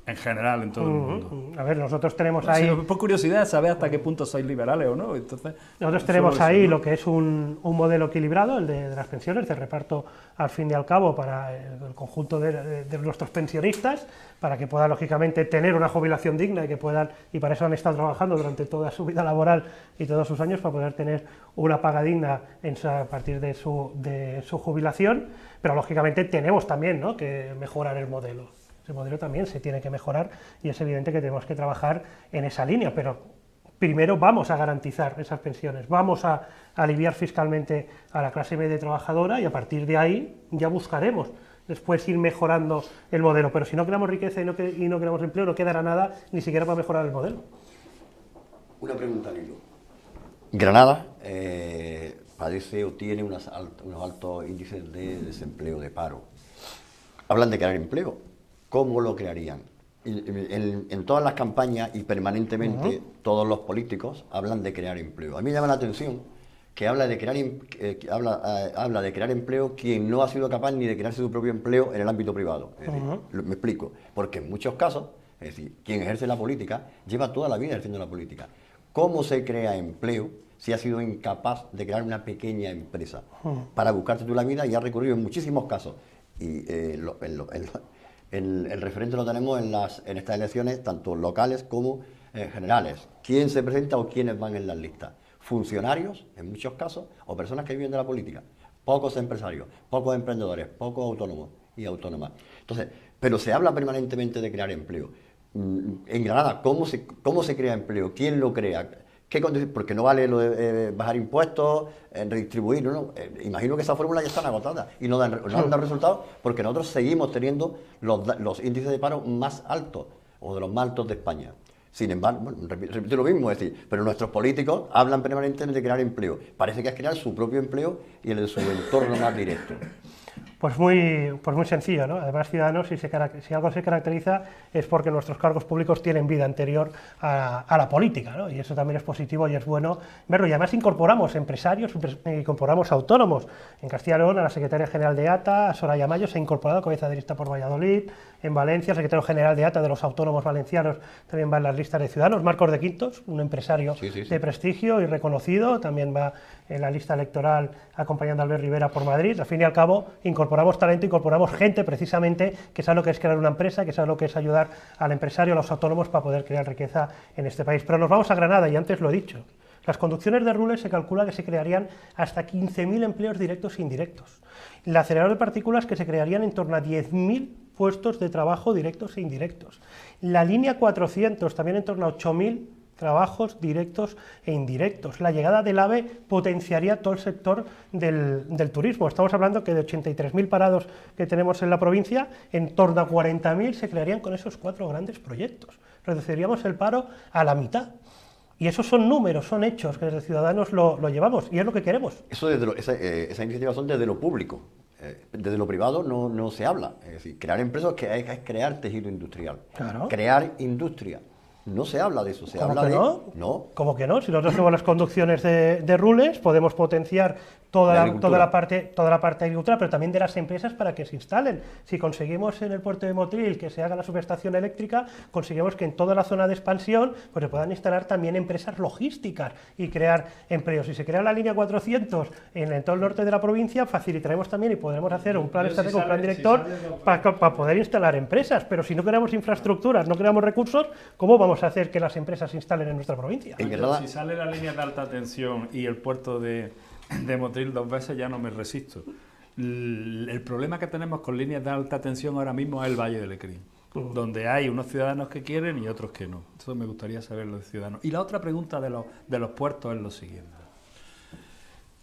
Speaker 5: En general, en todo el mundo.
Speaker 2: A ver, nosotros tenemos ahí...
Speaker 5: Por curiosidad, saber hasta qué punto sois liberales o no. Entonces,
Speaker 2: nosotros tenemos ahí lo que es un modelo equilibrado, el de las pensiones, de reparto al fin y al cabo para el conjunto de nuestros pensionistas, para que puedan, lógicamente, tener una jubilación digna y para eso han estado trabajando durante toda su vida laboral y todos sus años, para poder tener una paga digna a partir de su jubilación, pero lógicamente tenemos también, ¿no?, que mejorar el modelo. Ese modelo también se tiene que mejorar y es evidente que tenemos que trabajar en esa línea, pero primero vamos a garantizar esas pensiones, vamos a aliviar fiscalmente a la clase media trabajadora y a partir de ahí ya buscaremos después ir mejorando el modelo, pero si no creamos riqueza y no creamos empleo no quedará nada ni siquiera para mejorar el modelo.
Speaker 4: Una pregunta, Lilo. Granada padece o tiene unos altos índices de desempleo, de paro. Hablan de crear empleo. ¿Cómo lo crearían? En todas las campañas y permanentemente todos los políticos hablan de crear empleo. A mí me llama la atención que habla de crear empleo quien no ha sido capaz ni de crearse su propio empleo en el ámbito privado. Es decir, me explico. Porque en muchos casos, es decir, quien ejerce la política lleva toda la vida ejerciendo la política. ¿Cómo se crea empleo si has sido incapaz de crear una pequeña empresa para buscarte tú la vida? Y ha recurrido en muchísimos casos. Y el referente lo tenemos en estas elecciones, tanto locales como generales. ¿Quién se presenta o quiénes van en las listas? Funcionarios, en muchos casos, o personas que viven de la política. Pocos empresarios, pocos emprendedores, pocos autónomos y autónomas. Entonces, pero se habla permanentemente de crear empleo. En Granada, ¿cómo se crea empleo? ¿Quién lo crea? ¿Qué condiciones? Porque no vale lo de bajar impuestos, redistribuir, ¿no? Imagino que esa fórmula ya están agotadas y no dan resultados porque nosotros seguimos teniendo los índices de paro más altos o de los más altos de España. Sin embargo, bueno, repito lo mismo, es decir, pero nuestros políticos hablan permanentemente de crear empleo. Parece que es crear su propio empleo y el de su entorno más directo.
Speaker 2: Pues muy sencillo, ¿no? Además, Ciudadanos, si algo se caracteriza es porque nuestros cargos públicos tienen vida anterior a la política, ¿no? Y eso también es positivo y es bueno verlo. Y además incorporamos empresarios, incorporamos autónomos. En Castilla y León, a la secretaria general de ATA, a Soraya Mayo, se ha incorporado cabeza de lista por Valladolid. En Valencia, el secretario general de ATA de los autónomos valencianos también va en las listas de Ciudadanos. Marcos de Quintos, un empresario de prestigio y reconocido, también va en la lista electoral acompañando a Albert Rivera por Madrid. Al fin y al cabo, incorporamos talento, incorporamos gente precisamente que sabe lo que es crear una empresa, que sabe lo que es ayudar al empresario, a los autónomos para poder crear riqueza en este país. Pero nos vamos a Granada, y antes lo he dicho. Las conducciones de Rules se calcula que se crearían hasta 15.000 empleos directos e indirectos. La acelerador de partículas, que se crearían en torno a 10.000 puestos de trabajo directos e indirectos. La línea 400, también en torno a 8.000 trabajos directos e indirectos. La llegada del AVE potenciaría todo el sector del turismo. Estamos hablando que de 83.000 parados que tenemos en la provincia, en torno a 40.000 se crearían con esos 4 grandes proyectos. Reduciríamos el paro a la mitad. Y esos son números, son hechos, que desde Ciudadanos lo llevamos, y es lo que queremos.
Speaker 4: Eso esas iniciativas son desde lo público. Desde lo privado no se habla. Es decir, crear empresas es crear tejido industrial.
Speaker 2: Claro.
Speaker 4: Crear industria. No se habla de eso, se habla de...
Speaker 2: No. ¿Cómo que no? Si nosotros tenemos las conducciones de Rules, podemos potenciar toda la parte agricultura, pero también de las empresas para que se instalen. Si conseguimos en el puerto de Motril que se haga la subestación eléctrica, conseguimos que en toda la zona de expansión pues se puedan instalar también empresas logísticas y crear empleos. Si se crea la línea 400 en todo el norte de la provincia, facilitaremos también y podremos hacer un plan estratégico, un plan director para poder instalar empresas. Pero si no creamos infraestructuras, no creamos recursos, ¿cómo vamos a hacer que las empresas se instalen en nuestra provincia?
Speaker 5: Si sale la línea de alta tensión y el puerto de Motril 2 veces, ya no me resisto. El problema que tenemos con líneas de alta tensión ahora mismo es el Valle del Lecrín, donde hay unos ciudadanos que quieren y otros que no. Eso me gustaría saber los ciudadanos. Y la otra pregunta de los puertos es lo siguiente.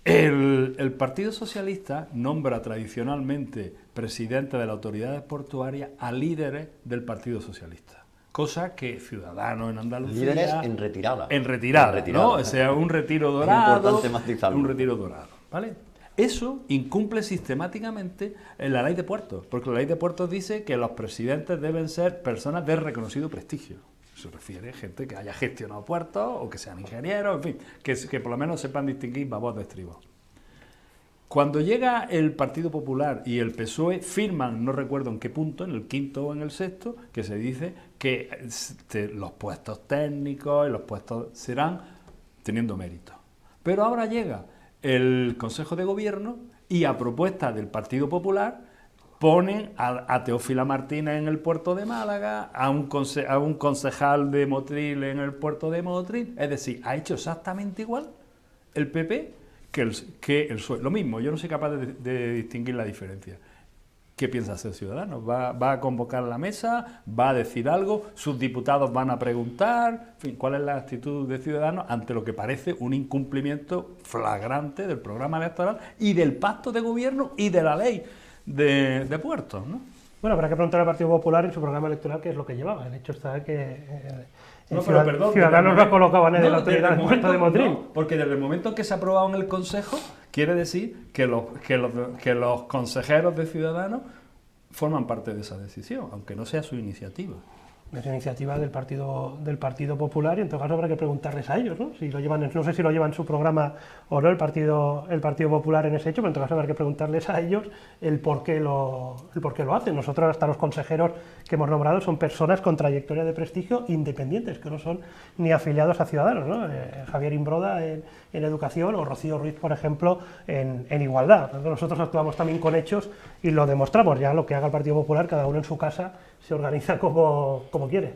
Speaker 5: El Partido Socialista nombra tradicionalmente presidente de las autoridades portuarias a líderes del Partido Socialista. Cosa que Ciudadanos en Andalucía...
Speaker 4: Líderes en retirada.
Speaker 5: En retirada, ¿no? O sea, un retiro dorado.
Speaker 4: Es importante matizarlo.
Speaker 5: Un retiro dorado, ¿vale? Eso incumple sistemáticamente en la ley de puertos, porque la ley de puertos dice que los presidentes deben ser personas de reconocido prestigio. Se refiere a gente que haya gestionado puertos o que sean ingenieros, en fin, que por lo menos sepan distinguir babos de estribos. Cuando llega el Partido Popular y el PSOE, firman, no recuerdo en qué punto, en el quinto o en el sexto, que se dice que los puestos técnicos y los puestos serán teniendo mérito. Pero ahora llega el Consejo de Gobierno y a propuesta del Partido Popular ponen a Teófila Martínez en el puerto de Málaga, a un concejal de Motril en el puerto de Motril. Es decir, ha hecho exactamente igual el PP que el PSOE. Lo mismo, yo no soy capaz de distinguir la diferencia. ¿Qué piensa hacer Ciudadanos? ¿Va a convocar la mesa? ¿Va a decir algo? ¿Sus diputados van a preguntar? En fin, ¿cuál es la actitud de Ciudadanos ante lo que parece un incumplimiento flagrante del programa electoral y del pacto de gobierno y de la ley de puertos, ¿no?
Speaker 2: Bueno, habrá que preguntar al Partido Popular en su programa electoral qué es lo que llevaba. El hecho está que Ciudadanos no colocaban en la autoridad del puerto de Motril.
Speaker 5: No, porque desde el momento que se ha aprobado en el Consejo, quiere decir que los consejeros de Ciudadanos forman parte de esa decisión, aunque no sea su iniciativa.
Speaker 2: Es iniciativa del Partido Popular, y en todo caso habrá que preguntarles a ellos, ¿no? Si lo llevan, no sé si lo llevan en su programa o no el Partido Popular en ese hecho, pero en todo caso habrá que preguntarles a ellos el por qué lo hacen. Nosotros, hasta los consejeros que hemos nombrado, son personas con trayectoria de prestigio independientes, que no son ni afiliados a Ciudadanos, ¿no? Javier Imbroda en Educación, o Rocío Ruiz, por ejemplo, en Igualdad. Nosotros actuamos también con hechos y lo demostramos. Ya lo que haga el Partido Popular, cada uno en su casa se organiza como quiere.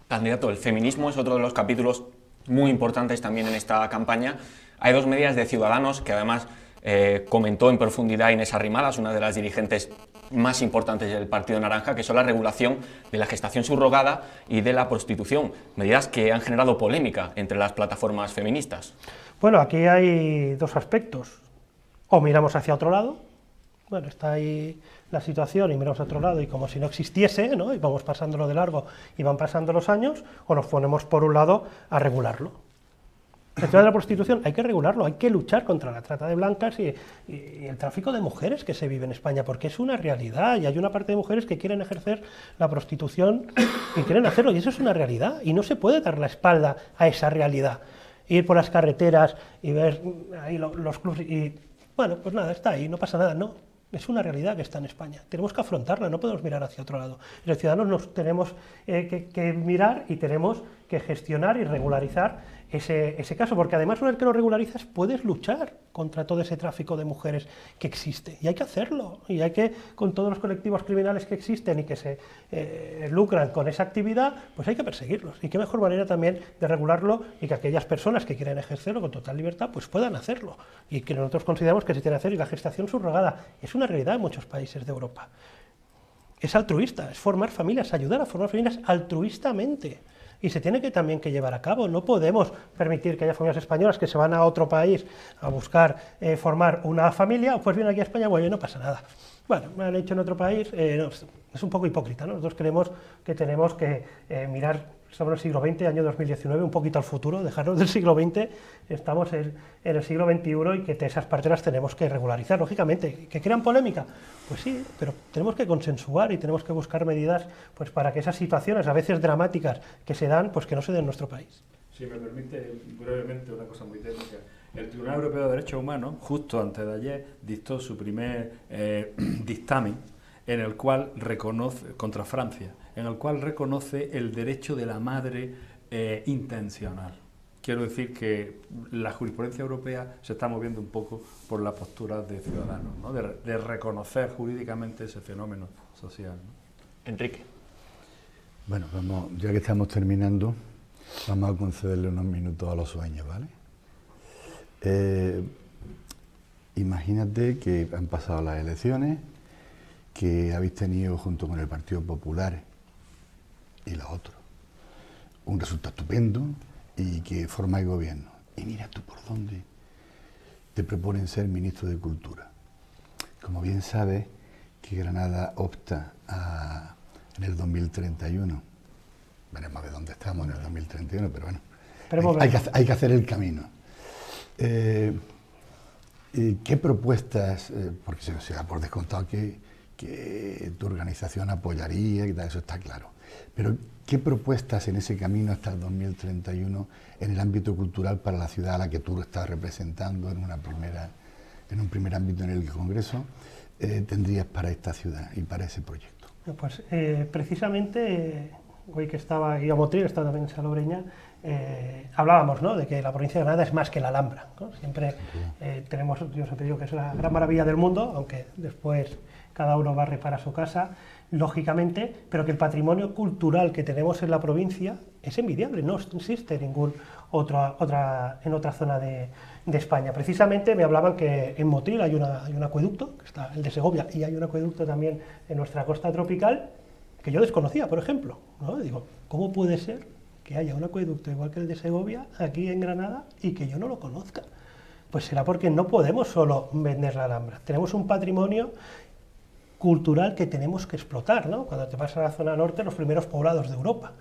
Speaker 1: Candidato, el feminismo es otro de los capítulos muy importantes también en esta campaña. Hay dos medidas de Ciudadanos que además comentó en profundidad Inés Arrimadas, una de las dirigentes más importantes del Partido Naranja, que son la regulación de la gestación subrogada y de la prostitución, medidas que han generado polémica entre las plataformas feministas.
Speaker 2: Bueno, aquí hay dos aspectos. O miramos hacia otro lado, bueno, está ahí la situación y miramos a otro lado y como si no existiese, ¿no? Y vamos pasándolo de largo y van pasando los años, o nos ponemos por un lado a regularlo. El tema de la prostitución hay que regularlo, hay que luchar contra la trata de blancas y el tráfico de mujeres que se vive en España, porque es una realidad y hay una parte de mujeres que quieren ejercer la prostitución y quieren hacerlo, y eso es una realidad, y no se puede dar la espalda a esa realidad. Ir por las carreteras y ver ahí los clubs y, bueno, pues nada, está ahí, no pasa nada, no. Es una realidad que está en España. Tenemos que afrontarla, no podemos mirar hacia otro lado. Los ciudadanos nos tenemos que mirar y tenemos que gestionar y regularizar ese caso, porque además una vez que lo regularizas puedes luchar contra todo ese tráfico de mujeres que existe. Y hay que hacerlo. Y hay que, con todos los colectivos criminales que existen y que se lucran con esa actividad, pues hay que perseguirlos. Y qué mejor manera también de regularlo y que aquellas personas que quieren ejercerlo con total libertad, pues puedan hacerlo. Y que nosotros consideramos que se tiene que hacer, y la gestación subrogada es una realidad en muchos países de Europa. Es altruista, es formar familias, ayudar a formar familias altruistamente. Y se tiene también que llevar a cabo. No podemos permitir que haya familias españolas que se van a otro país a buscar formar una familia, pues vienen aquí a España, bueno, no pasa nada. Bueno, me han hecho en otro país, no, es un poco hipócrita, ¿no? Nosotros creemos que tenemos que mirar, estamos en el siglo XX, año 2019, un poquito al futuro, dejarnos del siglo XX, estamos en el siglo XXI y que esas partes las tenemos que regularizar, lógicamente. ¿Que crean polémica? Pues sí, pero tenemos que consensuar y tenemos que buscar medidas pues para que esas situaciones, a veces dramáticas, que se dan, pues que no se den en nuestro país.
Speaker 5: Si me permite brevemente una cosa muy técnica. El Tribunal Europeo de Derechos Humanos, justo antes de ayer, dictó su primer dictamen en el cual reconoce, contra Francia, en el cual reconoce el derecho de la madre intencional. Quiero decir que la jurisprudencia europea se está moviendo un poco por la postura de Ciudadanos, ¿no? de reconocer jurídicamente ese fenómeno social, ¿no?
Speaker 1: Enrique.
Speaker 3: Bueno, ya que estamos terminando, vamos a concederle unos minutos a los sueños, ¿vale? Imagínate que han pasado las elecciones, que habéis tenido junto con el Partido Popular y los otros un resultado estupendo y que formáis gobierno. Y mira tú por dónde te proponen ser ministro de Cultura. Como bien sabes, que Granada opta en el 2031. Veremos de dónde estamos en el 2031, pero bueno, hay que hacer el camino. ¿Qué propuestas, porque se da por descontado que tu organización apoyaría, y tal, eso está claro, pero qué propuestas en ese camino hasta el 2031 en el ámbito cultural para la ciudad a la que tú estás representando en un primer ámbito en el Congreso tendrías para esta ciudad y para ese proyecto?
Speaker 2: Pues precisamente hoy que estaba aquí a Motril, estaba también en Salobreña, hablábamos, ¿no?, de que la provincia de Granada es más que la Alhambra, ¿no? Siempre tenemos, yo siempre digo que es la gran maravilla del mundo, aunque después cada uno barre para su casa, lógicamente, pero que el patrimonio cultural que tenemos en la provincia es envidiable, no existe en ninguna otra zona de España. Precisamente me hablaban que en Motril hay un acueducto, que está el de Segovia, y hay un acueducto también en nuestra costa tropical, que yo desconocía, por ejemplo, ¿no? Digo, ¿cómo puede ser que haya un acueducto igual que el de Segovia aquí en Granada y que yo no lo conozca? Pues será porque no podemos solo vender la Alhambra. Tenemos un patrimonio cultural que tenemos que explotar, ¿no? Cuando te vas a la zona norte, los primeros poblados de Europa,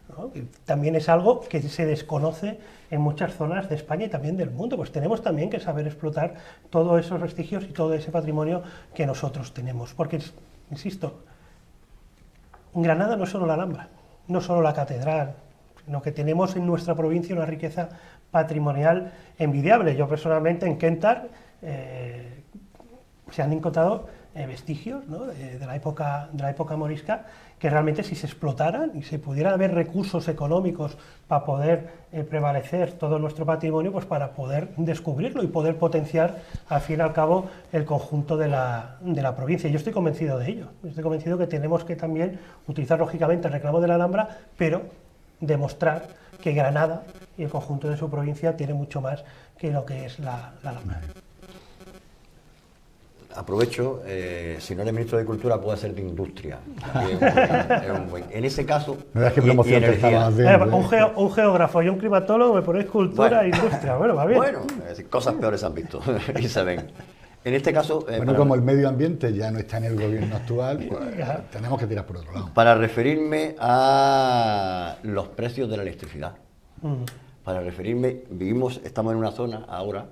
Speaker 2: ¿no? Y también es algo que se desconoce en muchas zonas de España y también del mundo, pues tenemos también que saber explotar todos esos vestigios y todo ese patrimonio que nosotros tenemos, porque, insisto, en Granada no es solo la Alhambra, no solo la catedral, sino que tenemos en nuestra provincia una riqueza patrimonial envidiable. Yo personalmente en Kentar se han encontrado vestigios, ¿no?, de la época morisca, que realmente si se explotaran y se pudiera haber recursos económicos para poder prevalecer todo nuestro patrimonio, pues para poder descubrirlo y poder potenciar al fin y al cabo el conjunto de la provincia. Yo estoy convencido de ello, estoy convencido que tenemos que también utilizar lógicamente el reclamo de la Alhambra, pero demostrar que Granada y el conjunto de su provincia tiene mucho más que lo que es la Alhambra.
Speaker 4: Aprovecho, si no eres ministro de Cultura, puede ser de Industria. En ese caso,
Speaker 3: No veas qué promoción te estaban haciendo.
Speaker 2: Un geógrafo y un climatólogo, me ponéis cultura e industria. Bueno, va bien.
Speaker 4: Bueno, es decir, cosas peores se han visto y se ven. En este caso...
Speaker 3: Bueno, como el medio ambiente ya no está en el gobierno actual, pues tenemos que tirar por otro lado.
Speaker 4: Para referirme a los precios de la electricidad. Para referirme, estamos en una zona ahora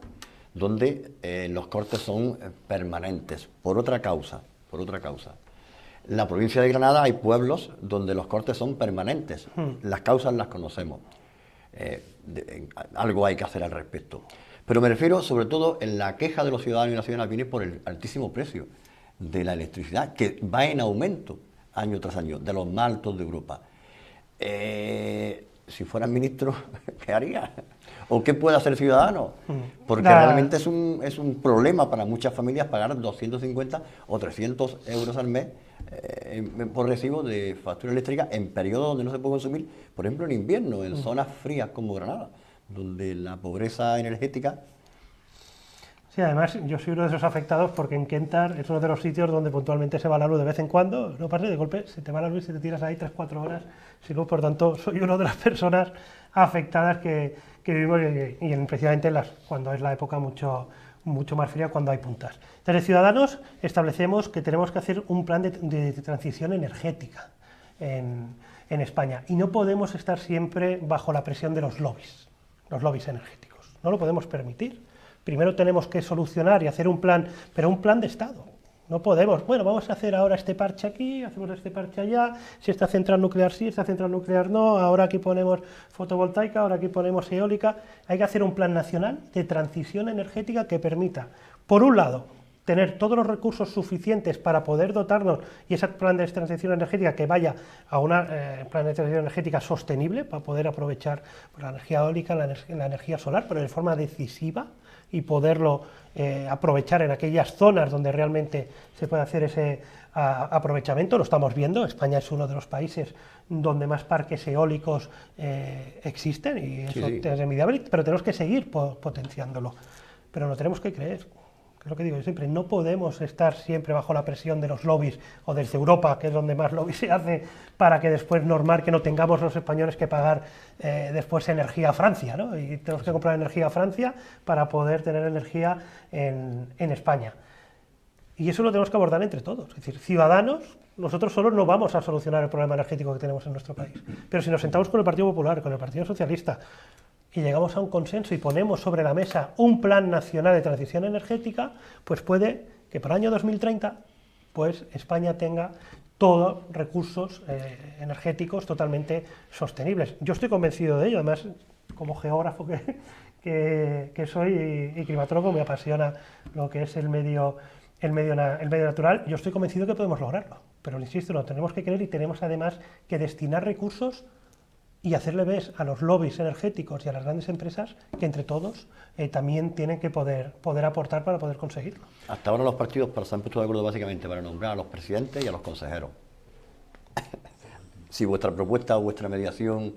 Speaker 4: donde los cortes son permanentes, por otra causa. En la provincia de Granada hay pueblos donde los cortes son permanentes, las causas las conocemos, algo hay que hacer al respecto. Pero me refiero sobre todo en la queja de los ciudadanos y nacionales viene por el altísimo precio de la electricidad, que va en aumento año tras año, de los más altos de Europa. Si fueras ministro, ¿qué haría? ¿O qué puede hacer el ciudadano? Porque realmente es un problema para muchas familias pagar 250 o 300 euros al mes por recibo de factura eléctrica en periodos donde no se puede consumir, por ejemplo en invierno, en zonas frías como Granada, donde la pobreza energética...
Speaker 2: Sí, además yo soy uno de esos afectados porque en Kentar es uno de los sitios donde puntualmente se va la luz de vez en cuando, no pasa de golpe, se te va la luz y te tiras ahí 3-4 horas sin luz, por tanto soy una de las personas afectadas que vivimos y precisamente cuando es la época mucho más fría, cuando hay puntas. Desde Ciudadanos establecemos que tenemos que hacer un plan de transición energética en España y no podemos estar siempre bajo la presión de los lobbies energéticos, no lo podemos permitir. Primero tenemos que solucionar y hacer un plan, pero un plan de Estado. No podemos, bueno, vamos a hacer ahora este parche aquí, hacemos este parche allá, si esta central nuclear sí, esta central nuclear no, ahora aquí ponemos fotovoltaica, ahora aquí ponemos eólica. Hay que hacer un plan nacional de transición energética que permita, por un lado, tener todos los recursos suficientes para poder dotarnos y ese plan de transición energética que vaya a un plan de transición energética sostenible para poder aprovechar la energía eólica, la energía solar, pero de forma decisiva y poderlo aprovechar en aquellas zonas donde realmente se puede hacer ese aprovechamiento. Lo estamos viendo, España es uno de los países donde más parques eólicos existen y eso es envidiable, pero tenemos que seguir potenciándolo, pero no tenemos que creer. Es lo que digo yo siempre, no podemos estar siempre bajo la presión de los lobbies o desde Europa, que es donde más lobby se hace, para que después normal que no tengamos los españoles que pagar después energía a Francia, ¿no? Y tenemos que comprar energía a Francia para poder tener energía en España. Y eso lo tenemos que abordar entre todos, es decir, ciudadanos, nosotros solos no vamos a solucionar el problema energético que tenemos en nuestro país, pero si nos sentamos con el Partido Popular, con el Partido Socialista, y llegamos a un consenso y ponemos sobre la mesa un plan nacional de transición energética, pues puede que para el año 2030 pues España tenga todos recursos energéticos totalmente sostenibles. Yo estoy convencido de ello, además como geógrafo que soy y climatólogo me apasiona lo que es el medio natural, yo estoy convencido que podemos lograrlo, pero insisto, lo tenemos que creer y tenemos además que destinar recursos y hacerle ver a los lobbies energéticos y a las grandes empresas que entre todos también tienen que poder aportar para poder conseguirlo.
Speaker 4: Hasta ahora los partidos se han puesto de acuerdo básicamente para nombrar a los presidentes y a los consejeros. Si vuestra propuesta o vuestra mediación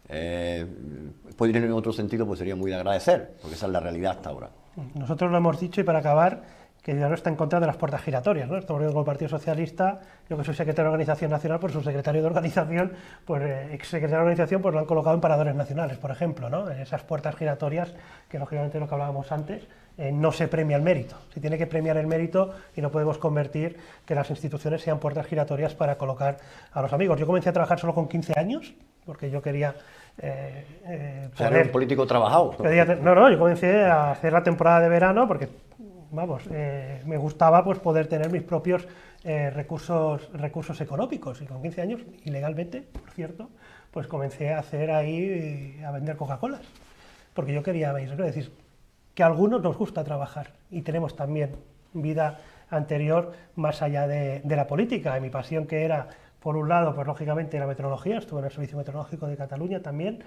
Speaker 4: puede ir en otro sentido, pues sería muy de agradecer, porque esa es la realidad hasta ahora.
Speaker 2: Nosotros lo hemos dicho y para acabar, que ya no está en contra de las puertas giratorias, ¿no? Estamos viendo con el Partido Socialista, yo que soy secretario de Organización Nacional, pues su secretario de Organización, pues exsecretario de Organización, pues lo han colocado en paradores nacionales, por ejemplo, ¿no? En esas puertas giratorias, que lógicamente lo que hablábamos antes, no se premia el mérito. Se tiene que premiar el mérito y no podemos convertir que las instituciones sean puertas giratorias para colocar a los amigos. Yo comencé a trabajar solo con 15 años, porque yo quería
Speaker 4: Ser un político trabajado.
Speaker 2: yo comencé a hacer la temporada de verano porque, vamos, me gustaba pues poder tener mis propios recursos económicos, y con 15 años, ilegalmente, por cierto, pues comencé a hacer ahí, a vender Coca-Colas, porque yo quería, es decir, que a algunos nos gusta trabajar y tenemos también vida anterior más allá de la política, y mi pasión, que era, por un lado, pues lógicamente la meteorología, estuve en el Servicio Meteorológico de Cataluña también,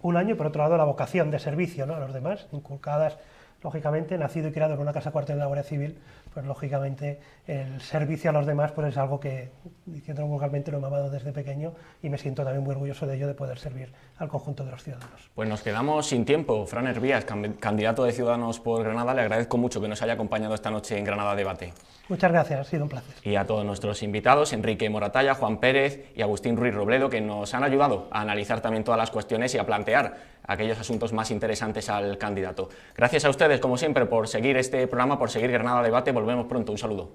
Speaker 2: un año, y por otro lado la vocación de servicio, ¿no?, a los demás, inculcadas, lógicamente, nacido y criado en una casa cuartel de la Guardia Civil, pues lógicamente el servicio a los demás pues es algo que, diciéndolo vulgarmente, lo he mamado desde pequeño, y me siento también muy orgulloso de ello, de poder servir al conjunto de los ciudadanos.
Speaker 1: Pues nos quedamos sin tiempo. Fran Hervías, candidato de Ciudadanos por Granada, le agradezco mucho que nos haya acompañado esta noche en Granada Debate.
Speaker 2: Muchas gracias, ha sido un placer.
Speaker 1: Y a todos nuestros invitados, Enrique Moratalla, Juan Pérez y Agustín Ruiz Robledo, que nos han ayudado a analizar también todas las cuestiones y a plantear aquellos asuntos más interesantes al candidato. Gracias a ustedes, como siempre, por seguir este programa, por seguir Granada Debate. Volvemos pronto. Un saludo.